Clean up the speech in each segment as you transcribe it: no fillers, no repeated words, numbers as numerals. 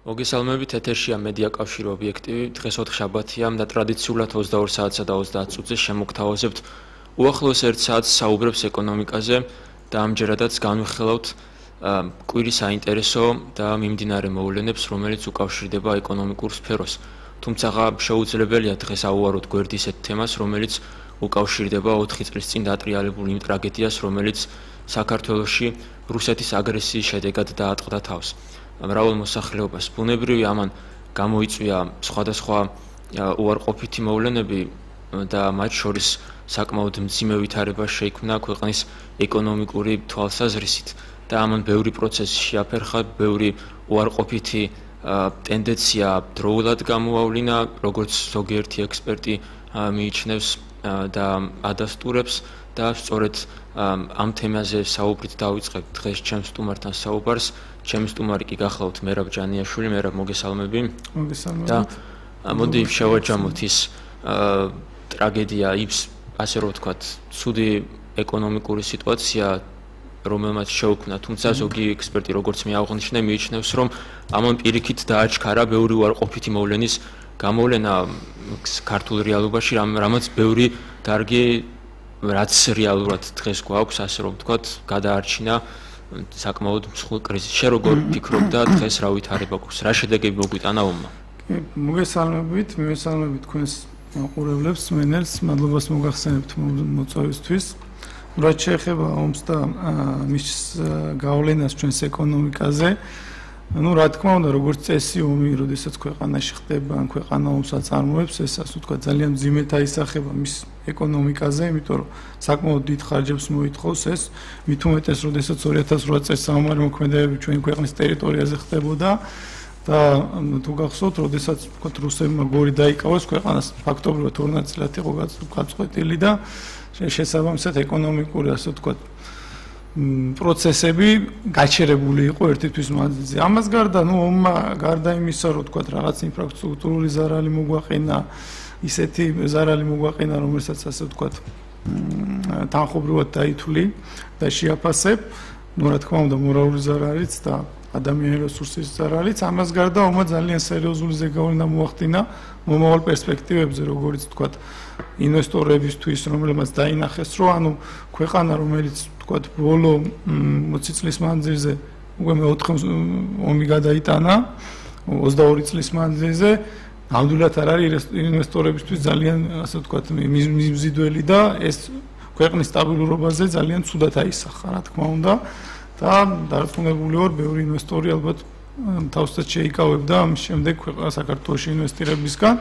მოგესალმებით, ეთერშია მედია კავშირი ობიექტივი. დღეს 4 შაბათია და ტრადიციულად 22 საათსა და 30 წუთზე შემოგთავაზებთ უახლოეს 1 საათს საუბრებს ეკონომიკაზე და ამჯერადაც განვიხილავთ კვირის საინტერესო და მიმდინარე მოვლენებს, რომელიც უკავშირდება ეკონომიკურ სფეროს. თუმცა შეუძლებელია დღეს ავუაროთ გვერდ ისეთ თემას, რომელიც უკავშირდება 4 წლის წინ დატრიალებული იმ ტრაგედიას, რომელიც საქართველოში რუსეთის აგრესიის შედეგად დაატყდა თავს. მრავალ მოსახლეობას ბუნებრივი ამან გამოიწვია სხვადასხვა უარყოფითი მოვლენები და მათ შორის საკმაოდ მძიმე ვითარება შეიქმნა ქვეყნის ეკონომიკური თვალსაზრისით და ამან ბევრი პროცესი შეაფერხა, ბევრი უარყოფითი ტენდენცია დროულად გამოავლინა, როგორც ზოგიერთი ექსპერტი მიიჩნევს და ადასტურებს და სწორედ ამ თემაზე საუბრით დავიწყებ დღეს ჩემს სტუმართან საუბარს. ჩემი სტუმარი კი გახლავთ მერაბ ჯანიაშვილი. მერაბ, მოგესალმები. მოგესალმებით. და მოდი შევაჯამოთ ის ტრაგედია, ის ასე რომ ვთქვათ, ცუდი ეკონომიკური სიტუაცია, რომელმაც შეუქმნა, თუმცა ზოგი ექსპერტი, როგორც მე აღნიშნე, მიიჩნევს, რომ ამან პირიქით დააჩქარა ბევრი უარყოფითი მოვლენის გამოვლენა ქართულ რეალობაში, რამაც ბევრი დარგი რაც რეალურად დღეს გვაქვს, ასე რომ ვთქვათ, გადაარჩინა საკმაოდ მსხვილ კრიზისს. შენ როგორ ფიქრობ და დღეს რა ვითარება გვაქვს? რა შედეგები მოგვიტანა ომმა? მოგესალმებით, მივესალმებით თქვენს მაყურებლებს, მენელს, მადლობას მოგახსენებთ მოწვევისთვის. რაც შეეხება ომს და მის გავლენას ჩვენს ეკონომიკაზე, რა თქმა უნდა, როგორც წესი ომი, როდესაც ქვეყანაში ხდება, ან ქვეყანა ომს აწარმოებს, ეს ასე ვთქვათ, ძალიან მძიმედ აისახება მის ეკონომიკაზე, იმიტომ რომ საკმაოდ დიდ ხარჯებს მოითხოვს ეს, მით უმეტეს, როდესაც 2008 წელს საომარი მოქმედებები ჩვენი ქვეყნის ტერიტორიაზე ხდებოდა და თუ გახსოვთ, როდესაც ვთქვათ, რუსებმა გორი დაიკავეს, ქვეყანას ფაქტობრივად ორ ნაწილად იყო გაწყვეტილი და შესაბამისად ეკონომიკური, ასე ვთქვათ, პროცესები გაჩერებული იყო ერთისთვის მანძილზე. ამას გარდა, ომმა გარდა იმისა, რომ ვთქვათ, რაღაც ინფრასტრუქტურული ზარალი მოგვაყენა, ისეთი ზარალი მოგვაყენა, რომელსაც ასე ვთქვათ, თანხობრივად დაითვლი და შეაფასებ, რა თქმა უნდა, მორალური ზარალიც და ადამიანური რესურსის ზარალიც. ამას გარდა, ომმა ძალიან სერიოზული ზეგავლენა მოახდინა მომავალ პერსპექტივებზე, როგორც ვთქვათ, ინვესტორებისთვის, რომლებმაც დაინახეს, რომ ქვეყანა, რომელიც ვთქვათ, ბოლო 20 წლის მანძილზე უკვე მე-4 ომი გადაიტანა, 22 წლის მანძილზე, ნამდვილად არ არის ინვესტორებისთვის ძალიან, ასე ვთქვათ, მიზიდველი და ეს ქვეყნის სტაბილურობაზე ძალიან ცუდად აისახა, რა თქმა უნდა. და დარწმუნებული ვარ, ბევრი ინვესტორი ალბათ თავსაც შეიკავებდა ამ შემდეგ საქართველოში ინვესტირებისგან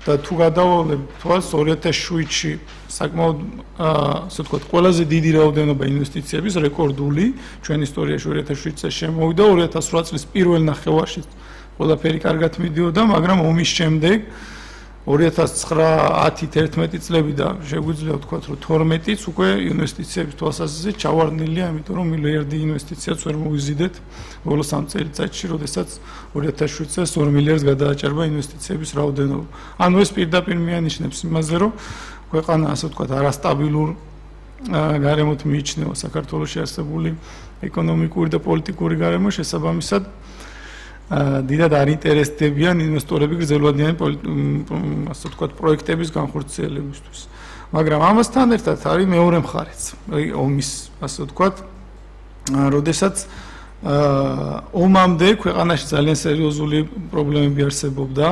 და თუ გადავალებ თვალს 2007-ში საკმაოდ ასე ვთქვათ, ყველაზე დიდი რაოდენობა ინვესტიციების რეკორდული ჩვენ ისტორიაში 2007 წელს შემოვიდა, 2008 წლის პირველ ნახევარში ყველაფერი კარგად მიდიოდა, მაგრამ ომის შემდეგ 2009-10-11 წლები და შეგვიძლია ვთქვათ, რომ 12-იც უკვე ინვესტიციების თვალსაზრისით ჩავარდნილია, იმიტომ რომ მილიარდი ინვესტიციაც ვერ მოვიზიდეთ ბოლო 3 წელიწადში, როდესაც 2007 წელს 2 მილიარდს გადააჭარბა ინვესტიციების რაოდენობა. ანუ ეს პირდაპირ მიანიშნებს იმაზე, რომ ქვეყანა, ასე ვთქვათ, არასტაბილურ გარემოთ მიიჩნევა საქართველოში არსებული ეკონომიკური და პოლიტიკური გარემო, შესაბამისად დიდად არ ინტერესდებიან ინვესტორები გრძელვადიანი ასე ვთქვათ, პროექტების განხორციელებისთვის. მაგრამ ამასთან ერთად არის მეორე მხარეც, ომის, ასე ვთქვათ, როდესაც ომამდე ქვეყანაში ძალიან სერიოზული პრობლემები არსებობდა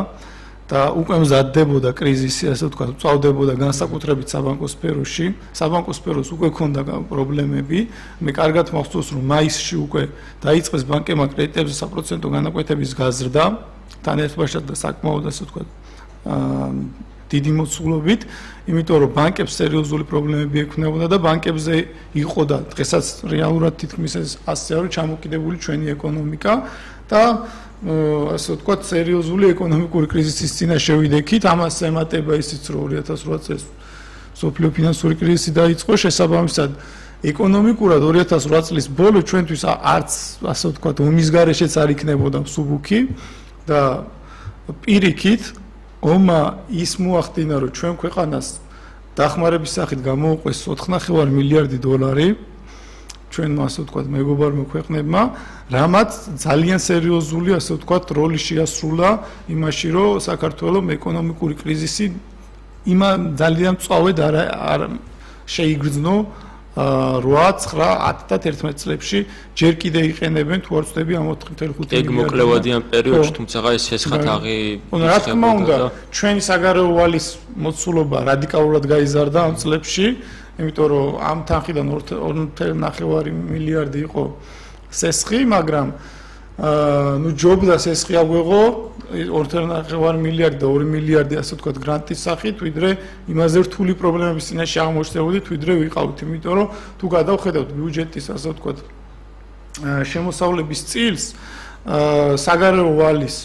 და უკვე მზადდებოდა კრიზისი, ასე ვთქვათ, წავდებოდა განსაკუთრებით საბანკო სფეროში. საბანკო სფეროს უკვე ჰქონდა პრობლემები. მე კარგად მახსოვს, რომ მაისში უკვე დაიწყეს ბანკებმა კრედიტებზე საპროცენტო განაკვეთების გაზრდა, თან ერთბაშად და საკმაოდ, ასე ვთქვათ, დიდი მოცულობით, იმიტომ რომ ბანკებს სერიოზული პრობლემები ექნებოდა და ბანკებზე იყო და დღესაც რეალურად თითქმის ეს ასეა, რომ ჩამოკიდებული ჩვენი ეკონომიკა და ასე ვთქვათ, სერიოზული ეკონომიკური კრიზისის წინა შევიდექით. ამას ემატება ისიც, რომ 2008 წელს მსოფლიო ფინანსური კრიზისი დაიწყო, შესაბამისად ეკონომიკურად 2008 წლის ბოლო ჩვენთვის არც, ასე ვთქვათ, ომის გარეშეც არ იქნებოდა მსუბუქი და პირიქით ომმა ის მოახდინა, რომ ჩვენ ქვეყანას დახმარების სახით გამოუყვეს 4,5 მილიარდი დოლარი ჩვენმა ასე ვთქვათ მეგობარმა ქვეყნებმა, რამაც ძალიან სერიოზული ასე ვთქვათ როლი შეასრულა იმაში, რომ საქართველოს ეკონომიკური კრიზისი ძალიან მწვავედ არ შეიგრძნო 8, 9, 10 და 11 წლებში ჯერ კიდე იყენებენ თუ არ ვწდები ამ 4.5 მილიარდი. ეგ მოკლევადიან პერიოდში, თუმცა ეს ხათაღი რა თქმა უნდა, ჩვენი საგარეო ვალის მოცულობა რადიკალურად გაიზარდა ამ წლებში, იმიტომ რომ ამ თანხიდან 2.9 მილიარდი იყო სესხი, მაგრამ ნუ ჯობდა სესხი აგვეღო 2.9 მილიარდი და 2 მილიარდი ასე ვთქვათ გრანტის სახით, ვიდრე იმაზე რთული პრობლემების წინაშე აღმოჩნდებით, ვიდრე ვიყავით, იმიტომ რომ თუ გადავხედავთ ბიუჯეტის ასე ვთქვათ შემოსავლების წილს, საგარეო ვალის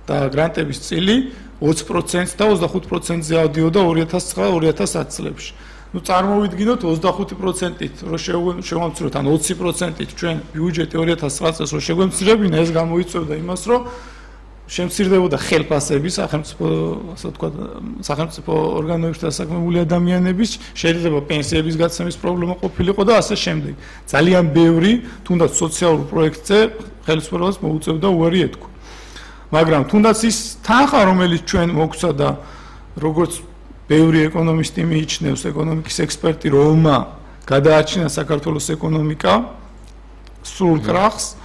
და გრანტების წილი 20% და 25%-ზე ავდიოდა 2009-2010 წლებში. ნუ წარმოვიდგინოთ 25%-ით რომ შევამციროთ, ან 20%-ით ჩვენ ბიუჯეტი 2009 წელს რომ შეგვემცირებინა, ეს გამოიწვევდა იმას, რომ შემცირდებოდა ხელფასები სახელმწიფო ორგანოებში დასაქმებული ადამიანების, შეიძლება პენსიების გაცემის პრობლემა ყოფილიყო და ასე შემდეგ. ძალიან ბევრი, თუნდაც სოციალურ პროექტზე ხელისუფლებას მოუწევდა უარი ეთქვა. მაგრამ თუნდაც ის თანხა, რომელიც ჩვენ მოგვცა და როგორც ბევრი ეკონომისტი მიიჩნევს, ეკონომიკის ექსპერტი, რომ გადაარჩინა საქართველოს ეკონომიკა სრულ კრახს,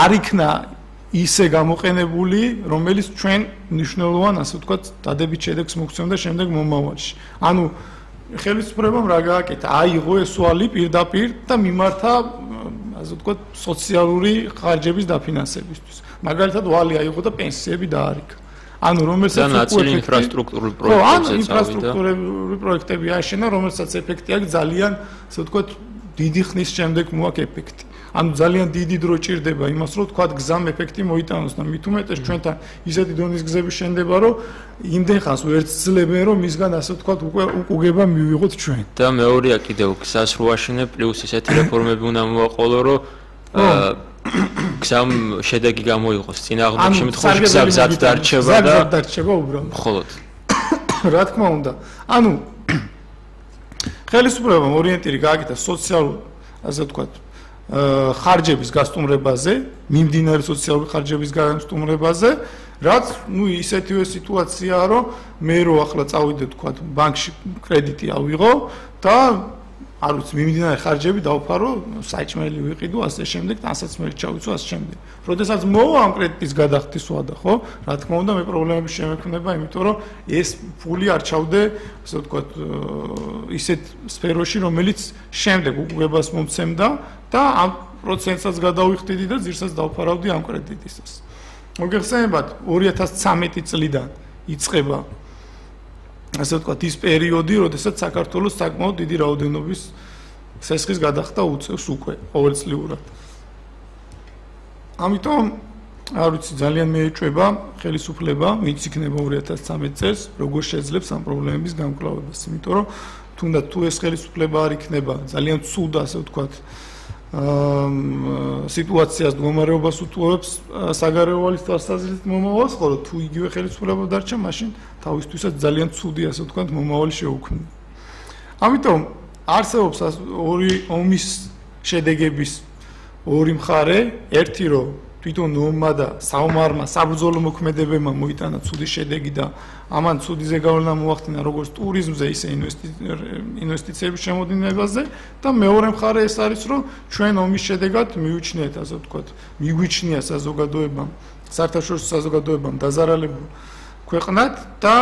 არ იქნა ისე გამოყენებული, რომელიც ჩვენ მნიშვნელოვან, ასე ვთქვათ, დადებით შედეგს მოგცემდა შემდეგ მომავალში. ანუ ხელისუფლებამ რა გააკეთა? აიღო ეს ვალი პირდაპირ და მიმართა, ასე ვთქვათ, სოციალური ხარჯების დაფინანსებისთვის. მაგალითად, ვალი აიღო და პენსიები დაარიქა. ანუ რომელსაც ინფრასტრუქტურული პროექტებზე ინფრასტრუქტურული პროექტები აშენა, რომელსაც ეფექტი აქვს ძალიან, ასე ვთქვათ, დიდი ხნის შემდეგ მოაქვს ეფექტი. ანუ ძალიან დიდი დრო ჭირდება იმას, რომ თქვა გზამ ეფექტი მოიტანოს და მით უმეტეს ჩვენთან ისეთი დონის გზები შენდება, რომ იმდენ ხანს ვერ ცდილებენ, რომ მისგან ასე ვთქვათ უკუგება მივიღოთ ჩვენ. და მეორეა კიდევ გზას რო აშენებ, პლუს ისეთი რეფორმები უნდა მოვაყოლო, რომ გზამ შედეგი გამოიღოს. წინააღმდეგ შემთხვევაში გზა გზად დარჩება და დარჩება უბრალოდ. მხოლოდ. რა თქმა უნდა. ანუ ხელისუფლებამ ორიენტირი გააკეთა სოციალურ, ასე ვთქვათ, ხარჯების გასტუმრებაზე, მიმდინარე სოციალური ხარჯების გასტუმრებაზე, რაც ნუ ისეთივე სიტუაციაა, რომ მე რო ახლა წავიდე თქვათ ბანკში კრედიტი ავიღო და არ ვიცი, მიმდინარე ხარჯები დავფარო, საჭმელი ვიყიდო, ასე შემდეგ, ტანსაცმელი ჩავიცვა, ასე შემდეგ. როდესაც მოვა ამ კრედიტის გადახდის ვადა, ხო? რა თქმა უნდა, მე პრობლემები შემექმნება, იმიტომ რომ ეს ფული არ ჩავდე, ასე ვთქვათ, ისეთ სფეროში, რომელიც შემდეგ უკუგებას მომცემდა და ამ პროცენტსაც გადავიხდიდი და ძირსაც დავფარავდი ამ კრედიტისას. მოგეხსენებათ, 2013 წლიდან იწყება ასე ვთქვათ, ის პერიოდი, როდესაც საქართველოს საკმაოდ დიდი რაოდენობის სესხის გადახდა უწევს უკვე ყოველწლიურად. ამიტომ, არ ვიცი, ძალიან მეეჭვება ხელისუფლება, ვინც იქნება 2013 წელს, როგორ შეძლებს ამ პრობლემების გამკლავებას, იმიტომ რომ თუნდაც თუ ეს ხელისუფლება არ იქნება, ძალიან ცუდ, ასე ვთქვათ, სიტუაციას მდგომარეობას უტყუებს საგარეო ვალის თვალსაზრისით მომავალს, ხოლო თუ იგივე ხელისუფლება დარჩა, მაშინ თავისთვისაც ძალიან ცუდი, ასე ვთქვათ, მომავალი შეუქმნა. ამიტომ არსებობს ორი ომის შედეგების ორი მხარე, ერთი რომ თვითონ ომმა და საომარმა საბრძოლო მოქმედებებმა მოიტანა ცუდი შედეგი და ამან ცუდი ზეგავლენა მოახდინა როგორც ტურიზმზე, ისე ინვესტიციების შემოდინებაზე და მეორე მხარე ეს არის, რომ ჩვენ ომის შედეგად მივიჩნიეთ, ასე ვთქვათ, მიგვიჩნია საზოგადოებამ, საერთაშორისო საზოგადოებამ დაზარალებულ ქვეყნად და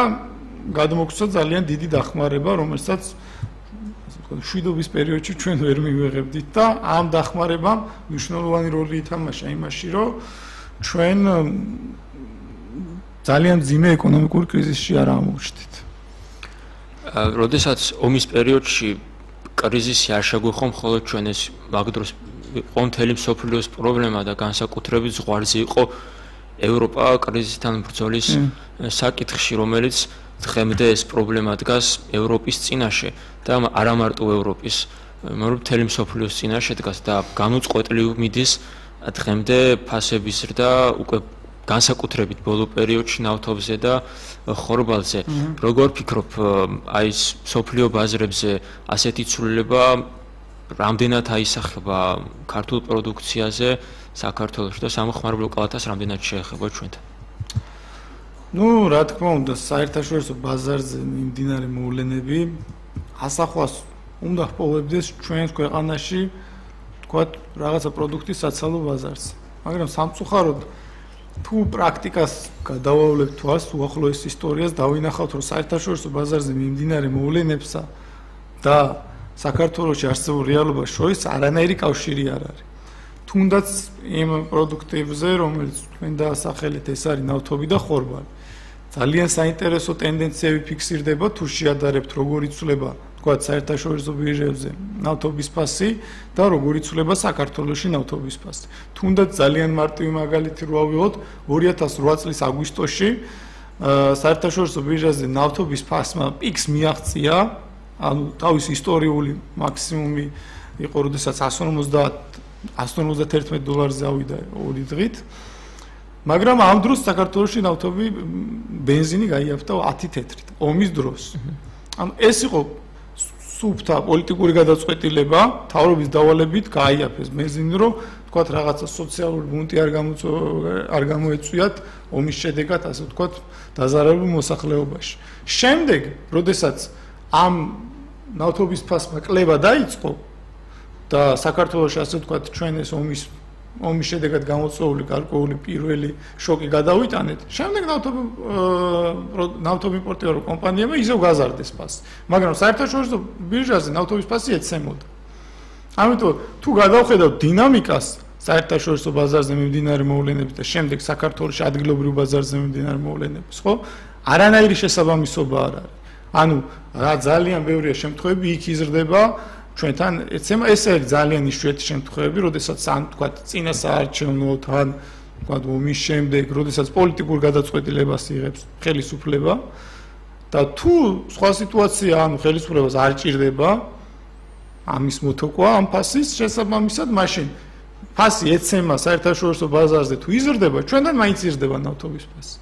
გადმოგვცვა ძალიან დიდი დახმარება, რომელსაც მშვიდობის პერიოდში ჩვენ ვერ მივიღებდით და ამ დახმარებამ მნიშვნელოვანი როლი ითამაშა იმაში, რომ ჩვენ ძალიან ძიმე ეკონომიკური კრიზისში არ აღმოჩნდით. როდესაც ომის პერიოდში კრიზისი არ შეგვეხო, მხოლოდ ჩვენ ეს მაგ დროს იყო მთელი მსოფლიოს პრობლემა და განსაკუთრებით ზღვარზე იყო ევროპა კრიზისთან ბრძოლის საკითხში, რომელიც დღემდე ეს პრობლემა დგას ევროპის წინაშე და არა მარტო ევროპის, მაგრამ მთელი მსოფლიოს წინაშე დგას და განუწყვეტლივ მიდის დღემდე ფასების ზრდა უკვე განსაკუთრებით ბოლო პერიოდში ნავთობზე და ხორბალზე. როგორ ფიქრობ, აი ეს მსოფლიო ბაზრებზე ასეთი ცვლილება რამდენად აისახება ქართულ პროდუქციაზე საქართველოში და სამხმარებლო კალათას რამდენად შეეხება ჩვენთან? რა თქმა უნდა, საერთაშორისო ბაზარზე მიმდინარე მოვლენები ასახვას უნდა ჰპოვებდეს ჩვენს ქვეყანაში, თქვათ, რაღაცა პროდუქტის საცალო ბაზარზე. მაგრამ სამწუხაროდ თუ პრაქტიკას გადავავლებთ თვალს, უახლოეს ისტორიას დავინახავთ, რომ საერთაშორისო ბაზარზე მიმდინარე მოვლენებსა და საქართველოში არსებულ რეალობას შორის არანაირი კავშირი არ არის. თუნდაც იმ პროდუქტებზე, რომელიც თქვენ დაასახელეთ, ეს არის ნავთობი და ხორბალი. ძალიან საინტერესო ტენდენციები ფიქსირდება, თუ შეადარებთ როგორ იცვლება, თქვათ, საერთაშორისო ბირჟებზე ნავთობის ფასი და როგორ იცვლება საქართველოში ნავთობის ფასი. თუნდაც ძალიან მარტივი მაგალითი რო ავიღოთ, 2008 წლის აგვისტოში საერთაშორისო ბირჟაზე ნავთობის ფასმა პიკს მიაღწია, ანუ თავის ისტორიული მაქსიმუმი იყო, როდესაც 151 დოლარზე ავიდა 2 დღით. მაგრამ ამ დროს საქართველოში ნავთობი ბენზინი გაიაფთა 10 თეთრით ომის დროს. ანუ ეს იყო სუფთა პოლიტიკური გადაწყვეტილება, თავრობის დავალებით გაიაფეს ბენზინი, რომ თქვათ რაღაცა სოციალური ბუნტი არ გამოეწვიათ ომის შედეგად, ასე ვთქვათ, დაზარალებულ მოსახლეობაში. შემდეგ, როდესაც ამ ნავთობის ფასმა კლება დაიწყო და საქართველოში, ასე ვთქვათ, ჩვენ ეს ომის შედეგად გამოწვეული გარკვეული პირველი შოკი გადავიტანეთ. შემდეგ ნავთობი იმპორტიორ კომპანიებმა ისევ გაზარდეს ფასი. მაგრამ საერთაშორისო ბირჟაზე ნავთობის ფასი ეცემოდა. ამიტომ თუ გადავხედავთ დინამიკას საერთაშორისო ბაზარზე მიმდინარე მოვლენების და შემდეგ საქართველოს ადგილობრივ ბაზარზე მიმდინარე მოვლენების, ხო? არანაირი შესაბამისობა არ არის. ანუ რა ძალიან ბევრია შემთხვევები იქ იზრდება ჩვენთან ეცემა, ეს არის ძალიან იშვიათი შემთხვევები, როდესაც ან თქვათ წინა საარჩევნოთ, ან თქვათ ომის შემდეგ, როდესაც პოლიტიკურ გადაწყვეტილებას იღებს ხელისუფლება და თუ სხვა სიტუაცია, ანუ ხელისუფლებას არ ჭირდება ამის მოთოკვა ამ ფასის შესაბამისად, მაშინ ფასი ეცემა საერთაშორისო ბაზარზე თუ იზრდება, ჩვენთან მაინც იზრდება ნავთობის ფასი.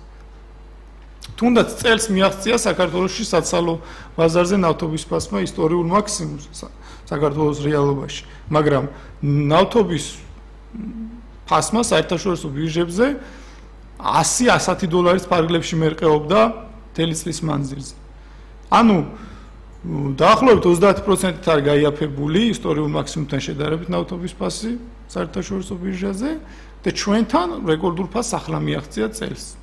თუნდაც წელს მიაღწია საქართველოში საცალო ბაზარზე ნავთობის ფასმა ისტორიულ მაქსიმუმს საქართველოს რეალობაში, მაგრამ ნავთობის ფასმა საერთაშორისო ბირჟებზე 100-110 დოლარის ფარგლებში მერყეობდა მთელი წლის მანძილზე. ანუ დაახლოებით 30%-ით არის გაიაფებული ისტორიულ მაქსიმუმთან შედარებით ნავთობის ფასი საერთაშორისო ბირჟაზე და ჩვენთან რეკორდულ ფასს ახლა მიაღწია წელს.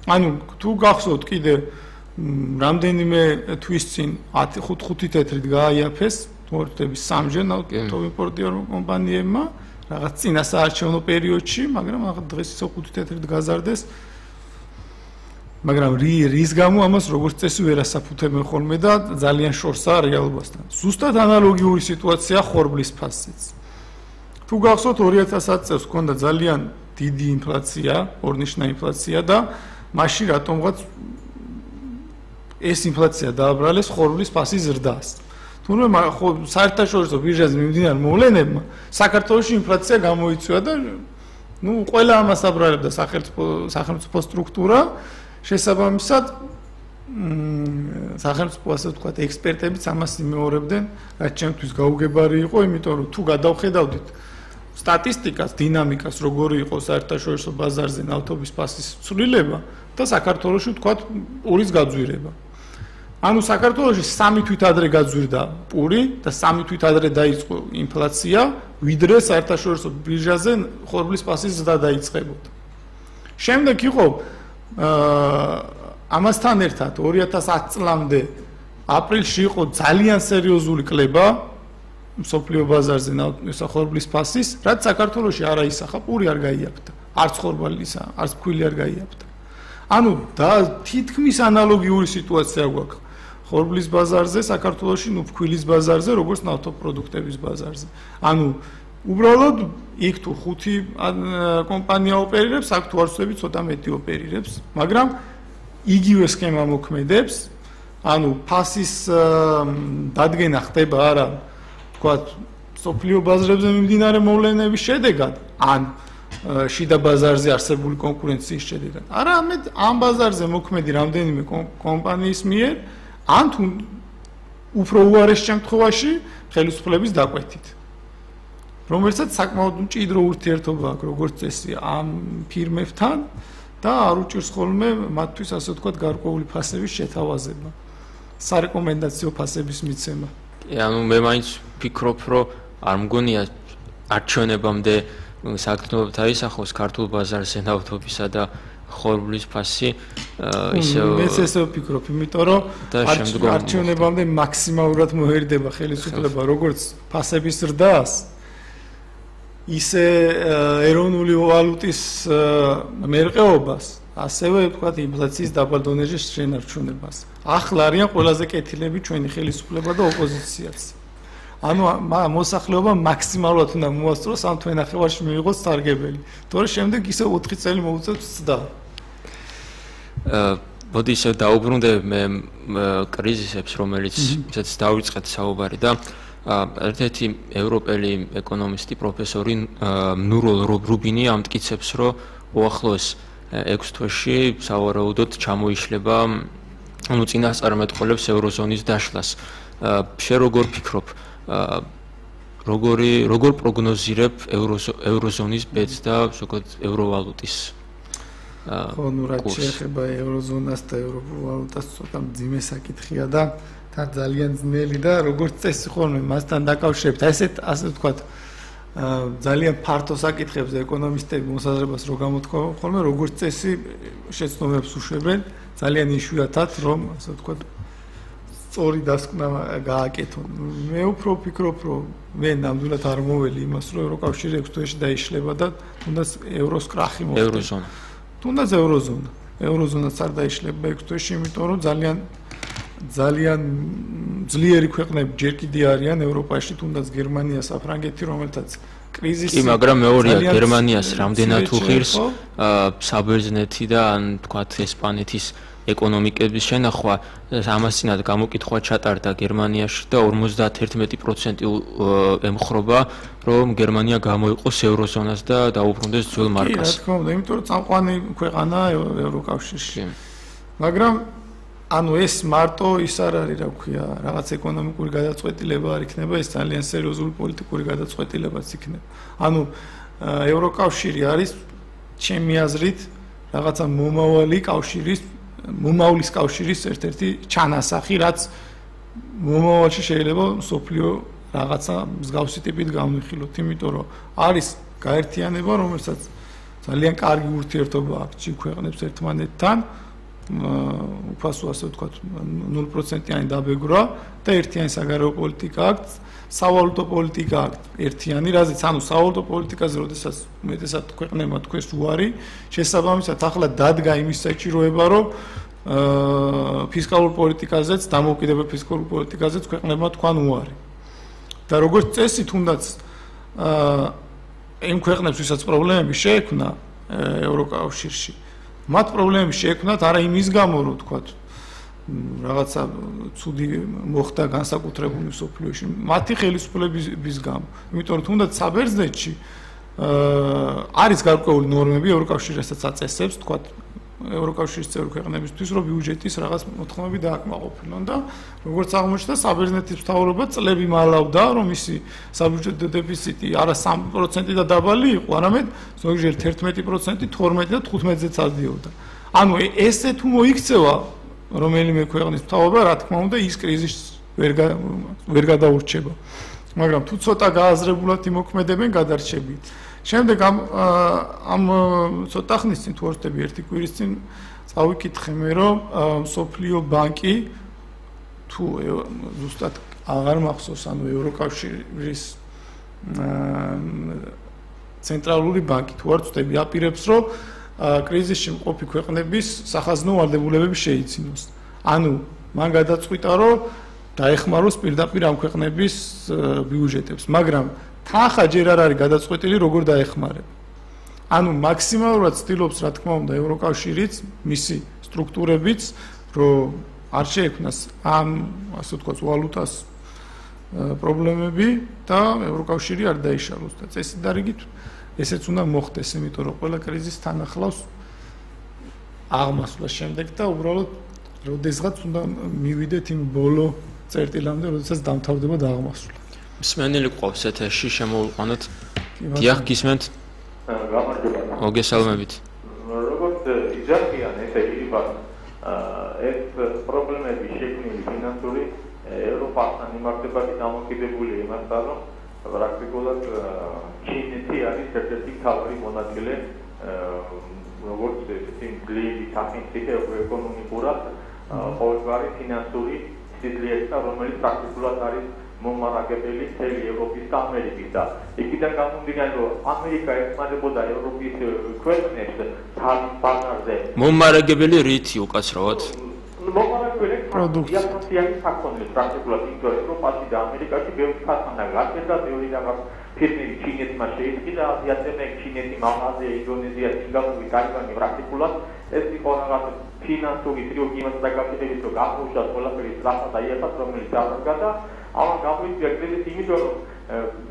ანუ თუ გახსოვთ კიდე რამდენიმე თვის წინ 5 თეთრით გააიაფეს თორტების სამჯერ ნავთობი იმპორტიორ კომპანიებმა რაღაც წინა საარჩევნო პერიოდში, მაგრამ დღეს ისე 5 თეთრით გაზარდეს. მაგრამ რის გამო ამას როგორც წესი ვერ ასაფუთებენ ხოლმე და ძალიან შორსაა რეალობასთან. ზუსტად ანალოგიური სიტუაცია ხორბლის ფასიც. თუ გახსოვთ 2010 წელს ჰქონდა ძალიან დიდი ინფლაცია, ორნიშნა ინფლაცია და მაშინ რატომღაც ეს ინფლაცია დააბრალეს ხორბლის ფასის ზრდას. თუმცა საერთაშორისო ბირჟაზე მიმდინარე მოვლენებმა საქართველოში ინფლაცია გამოიწვია და ყველა ამას აბრალებდა სახელმწიფო სტრუქტურა, შესაბამისად სახელმწიფო, ასე ვთქვათ, ექსპერტებიც ამას იმეორებდნენ, რაც ჩემთვის გაუგებარი იყო, იმიტომ რომ თუ გადავხედავდით სტატისტიკას, დინამიკას, როგორი იყო საერთაშორისო ბაზარზე ნავთობის ფასის ცვლილება და საქართველოში ვთქვათ პურის გაძვირება. ანუ საქართველოში 3 თვით ადრე გაძვირდა პური და 3 თვით ადრე დაიწყო ინფლაცია, ვიდრე საერთაშორისო ბირჟაზე ხორბლის ფასის ზრდა დაიწყებოდა. შემდეგ იყო ამასთან ერთად 2010 წლამდე აპრილში იყო ძალიან სერიოზული კლება მსოფლიო ბაზარზე ხორბლის ფასის, რაც საქართველოში არ აისახა, პური არ გაიაფთა, არც ხორბალისა, არც ფქვილი არ გაიაფთა. ანუ თითქმის ანალოგიური სიტუაცია გვაქვს ხორბლის ბაზარზე საქართველოში, ფქვილის ბაზარზე, როგორც ნავთობპროდუქტების ბაზარზე. ანუ უბრალოდ იქ თუ 5 კომპანია ოპერირებს, აქ თუ არ ვცდები ცოტა მეტი ოპერირებს, მაგრამ იგივე სქემა მოქმედებს, ანუ ფასის დადგენა ხდება არა თქვათ სოფლიო ბაზრებზე მიმდინარე მოვლენების შედეგად, ან შიდა ბაზარზე არსებული კონკურენციის შედეგად. არამედ ამ ბაზარზე მოქმედი რამდენიმე კომპანიის მიერ, ან თუ უფრო უარეს შემთხვევაში ხელისუფლების დაკვეთით. რომელსაც საკმაოდ მჭიდრო ურთიერთობა აქვს როგორც წესი ამ ფირმებთან და არ უჭირს ხოლმე მათთვის ასე ვთქვათ გარკვეული ფასების შეთავაზება. სარეკომენდაციო ფასების მიცემა. ანუ მე მაინც ვფიქრობ, რომ არ მგონია არჩევნებამდე საქმიანობად აისახოს ქართულ ბაზარზე ნავთობისა და ხორბლის ფასი ისევ მეც ესე ვფიქრობ, იმიტომ რომ არჩევნებამდე მაქსიმალურად მოერდება ხელისუფლება როგორც ფასების ზრდას, ისე ეროვნული ვალუტის მერყეობას, ასევე ვთქვათ ინფლაციის დაბალ დონეზე შენარჩუნებას. ახლა არიან ყველაზე კეთილები ჩვენი ხელისუფლება და ოპოზიციაც. ანუ მოსახლეობა მაქსიმალურად უნდა მოასწროს ამ თვენახევარში მიიღოს სარგებელი. თორე შემდეგ ისე 4 წელი მოუწევთ ცდა. მოდი ისე დაუბრუნდე მე კრიზისებს, რომელიც ისეც დავიწყეთ საუბარი და ერთ-ერთი ევროპელი ეკონომისტი პროფესორი ნუროლ რუბინი ამტკიცებს, რომ უახლოეს 6 თვეში სავარაუდოდ ჩამოიშლება ანუ წინასწარმეტყველებს ევროზონის დაშლას. შენ როგორ ფიქრობ, როგორ პროგნოზირებ ევროზონის ბედს და ზოგადად ევროვალუტის? ხო, ნუ რაც შეეხება ევროზონას და ევროვალუტას ცოტა მძიმე საკითხია და თან ძალიან ძნელი და როგორც წესი ხოლმე მასთან დაკავშირებთ, ასე ვთქვათ, ძალიან ფართო საკითხებზე ეკონომისტები მოსაზრებას რო გამოთქვა ხოლმე, როგორც წესი შეცდომებს უშვებენ, ძალიან იშვიათად რომ ასე ვთქვათ სწორი დასკვნა გააკეთონ. მე უფრო ვფიქრობ, რომ მე ნამდვილად არ მოველი იმას, რომ ევროკავშირი 6 თვეში დაიშლება და თუნდაც ევროს კრახი მოხდება. ევროზონა. თუნდაც ევროზონა. ევროზონაც არ დაიშლება 6 თვეში, იმიტომ რომ ძალიან ძლიერი ქვეყნები ჯერ კიდე არიან ევროპაში, თუნდაც გერმანია, საფრანგეთი, რომელთაც კრიზისი კი, მაგრამ მეორეა გერმანიას რამდენად უღირს საბერძნეთი და ან თქვათ ესპანეთის ეკონომიკების შენახვა, ამას წინათ გამოკითხვა ჩატარდა გერმანიაში და 51% ემხრობა, რომ გერმანია გამოიყოს ევროზონას და დაუბრუნდეს ძველ მარკას. კი, რა თქმა უნდა, იმიტომ რომ წამყვანი ქვეყანაა ევროკავშირში. მაგრამ ანუ ეს მარტო ის არ არის, რა ვქვია, რაღაც ეკონომიკური გადაწყვეტილება არ იქნება, ეს ძალიან სერიოზული პოლიტიკური გადაწყვეტილებაც იქნება. ანუ ევროკავშირი არის ჩემი აზრით რაღაცა მომავლის კავშირის ერთ-ერთი ჩანასახი, რაც მომავალში შეიძლება სოფლიო რაღაცა მსგავსი ტიპით განვიხილოთ, იმიტომ რომ არის გაერთიანება, რომელსაც ძალიან კარგი ურთიერთობა აქვს ჩი ქვეყნებს ერთმანეთთან. უფასო ასე ვთქვათ 0%-იანი დაბეგრვა და ერთიანი საგარეო პოლიტიკა აქვს, სავალუტო პოლიტიკა აქვს ერთიანი, რაზეც ანუ სავალუტო პოლიტიკაზე როდესაც უმეტესად ქვეყნებმა თქვეს უარი, შესაბამისად ახლა დადგა იმის საჭიროება, რომ ფისკალურ პოლიტიკაზეც, დამოუკიდებელ ფისკალურ პოლიტიკაზეც ქვეყნებმა თქვან უარი. და როგორც წესი, თუნდაც იმ ქვეყნებს, ვისაც პრობლემები შეექმნა ევროკავშირში, მათ პრობლემები შეექმნათ არა იმის გამო, რომ თქვათ რაღაცა ცუდი მოხდა განსაკუთრებული სოფლიოში, მათი ხელისუფლების გამო. იმიტომ რომ თუნდაც საბერძნეთში არის გარკვეული ნორმები ევროკავშირისაც აწესებს, თქვათ ევროკავშირის წევრი ქვეყნებისთვის, რომ ბიუჯეტის რაღაც მოთხოვნები დააკმაყოფილონ და როგორც აღმოჩნდა, საბერძნეთის მთავრობა წლები მალავდა, რომ ისი საბიუჯეტო დეფიციტი არა 3% და დაბალი იყო, არამედ ზოგჯერ 11%, 12 და 15-ზეც ადიოდა. ანუ ესე თუ მოიქცევა რომელიმე ქვეყნის მთავრობა, რა თქმა უნდა, ის კრიზისს ვერ გადაურჩება. მაგრამ თუ ცოტა გააზრებულად იმოქმედებენ, გადარჩებით. შემდეგ ამ ცოტა ხნის წინ თუ არ ვთქვი ერთი კვირის წინ წავიკითხე მე რომ სოფლიო ბანკი თუ ზუსტად აღარ მახსოვს ანუ ევროკავშირის ცენტრალური ბანკი თუ არ ვთქვი აპირებს რომ კრიზისში მყოფი ქვეყნების სახაზინო ვალდებულებები შეიცინოს. ანუ მან გადაწყვიტა რომ დაეხმაროს პირდაპირ ამ ქვეყნების ბიუჯეტებს, მაგრამ თანხა ჯერ არ არის გადაწყვეტილი როგორ დაეხმარება. ანუ მაქსიმალურად ცდილობს რა თქმა უნდა ევროკავშირიც, მისი სტრუქტურებიც, რომ არ შეექმნას ამ ასე ვთქვათ ვალუტას პრობლემები და ევროკავშირი არ დაიშალოს და წესით და რიგით ესეც უნდა მოხდეს, იმიტომ რომ ყველა კრიზისი თან ახლავს აღმასვლას შემდეგ და უბრალოდ როდესღაც უნდა მივიდეთ იმ ბოლო წერტილამდე, როდესაც დამთავრდება დაღმასვლა. მსმენელი ყავს ეთერში, შემოვიყვანოთ. დიახ, გისმენთ. გამარჯობა. მოგესალმებით. როგორც იძახიან ესე იგივე ეს პრობლემები შექმნილი ფინანსური ევროპასთან მიმართებაში დამოკიდებული იმასთან, რომ პრაქტიკულად ჩინეთი არის ერთ-ერთი მთავარი მონაწილე როგორც ესეთი მგლივი სახელმწიფო ეკონომიკურად ყოველგვარი ფინანსური სიძლიერეთა, რომელიც პრაქტიკულად არის მომარაგებელი მთელი ევროპის და ამერიკის და იქიდან გამომდინარე, რომ ამერიკა ეხმარებოდა ევროპის ქვეყნებს თავის ბაზარზე. მომარაგებელი რითი უკაცრავად? მომარაგებელი პროდუქცია საქონლის პრაქტიკულად იმიტომ რომ ევროპაში და ამერიკაში ბევრი ქარხანა გაქცევა, ბევრი რაღაც ფირმები ჩინეთმა შეიწყიდა, აზიატები ჩინეთი, მალაზია, ინდონეზია, სინგაპური, ტაივანი პრაქტიკულად ეს იყო რაღაც ფინანსური ტრიუმფი იმას დაკავშირებით, რომ გამოუშვათ ყველაფერი სწრაფად აიაფათ, რომელიც აღდგა. ამან გამოიწვია კრიზისი, იმიტომ რომ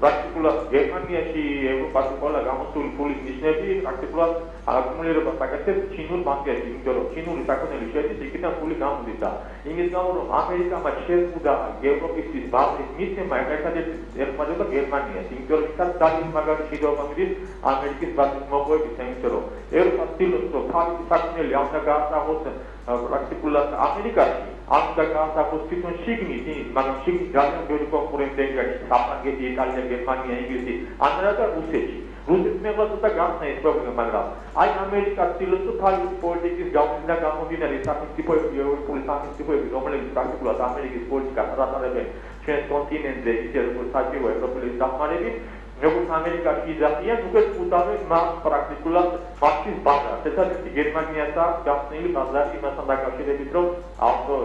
პრაქტიკულად გერმანიაში ევროპაში ყველა გამოსული ფულის ნიშნები პრაქტიკულად აკუმულირებას აკეთებს ჩინურ ბანკებში, იმიტომ რომ ჩინური საქონელი შედის, იქიდან ფული გამოდის და იმის გამო რომ ამერიკამ შეძუდა ევროპის ბაზრის მიცემა, ერთადერთი ეხმარება გერმანიას, იმიტომ რომ იქაც ძალიან მაგარი შიდაობა მიდის ამერიკის ბაზრის მოყვებით, იმიტომ რომ ევროპა ცდილობს რომ თავისი საქონელი არ გაასაღოს პრაქტიკულად ამერიკაში, არ გაასაღოს თვითონ შიგნით, მაგრამ შიგნით ძალიან ბევრი კონკურენტები აქვს, საფრანგეთი, იტალია, გერმანია, ინგლისი, ანარა და რუსეთი. რუსეთს მეღლათა გახსნა ეს პრობლემა, მაგრამ აი ამერიკა ცდილობს რომ თავისი პოლიტიკის გავლენიდან გამომდინარე სახელმწიფოები, ევროპული სახელმწიფოები, რომლებიც პრაქტიკულად ამერიკის პოლიტიკას ატარებენ ჩვენს კონტინენტზე, ისე როგორც საჭირო ევროპული დახმარებით, როგორც ამერიკაში იძახიან, უკვე უდავენ მას პრაქტიკულად მათთვის ბაზარს. ერთადერთი გერმანიას აქვს გახსნილი ბაზარი იმასთან დაკავშირებით, რომ ავტო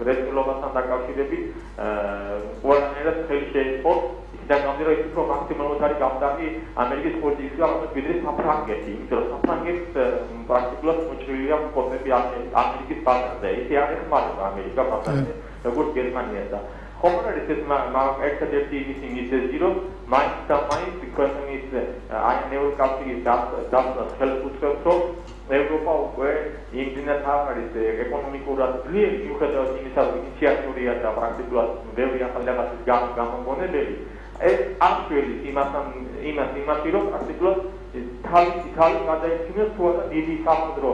რეწილობასთან დაკავშირებით ყველანაირად ხელი შეეწყო. და გამირო ის უფრო მაქსიმალურად არის გამდარი ამერიკის პოლიტიკის გამო ვიდრე საფრანგეთი, იმიტომ რომ საფრანგეთს პრაქტიკულად მოჭრილია ფორმები ამერიკის ბაზარზე. ისე არ ეხმარება ამერიკა ბაზარზე, როგორც გერმანია და ხომ არ არის ეს ერთადერთი იმისი მიზეზი, რომ მაინც და მაინც ქვეყნის აი ევროკავშირის დასწრას ხელს უწყობს, რომ ევროპა უკვე იმდენად არის ეკონომიკურად ძლიერი, მიუხედავად იმისა, რომ ინიციატორია და პრაქტიკულად ბევრი ახალი რაღაცის გამოგონებელი. ეს აღშველის იმაში, რომ პრაქტიკულად თავისი გადაეცემეს თუ არა დიდი სამხედრო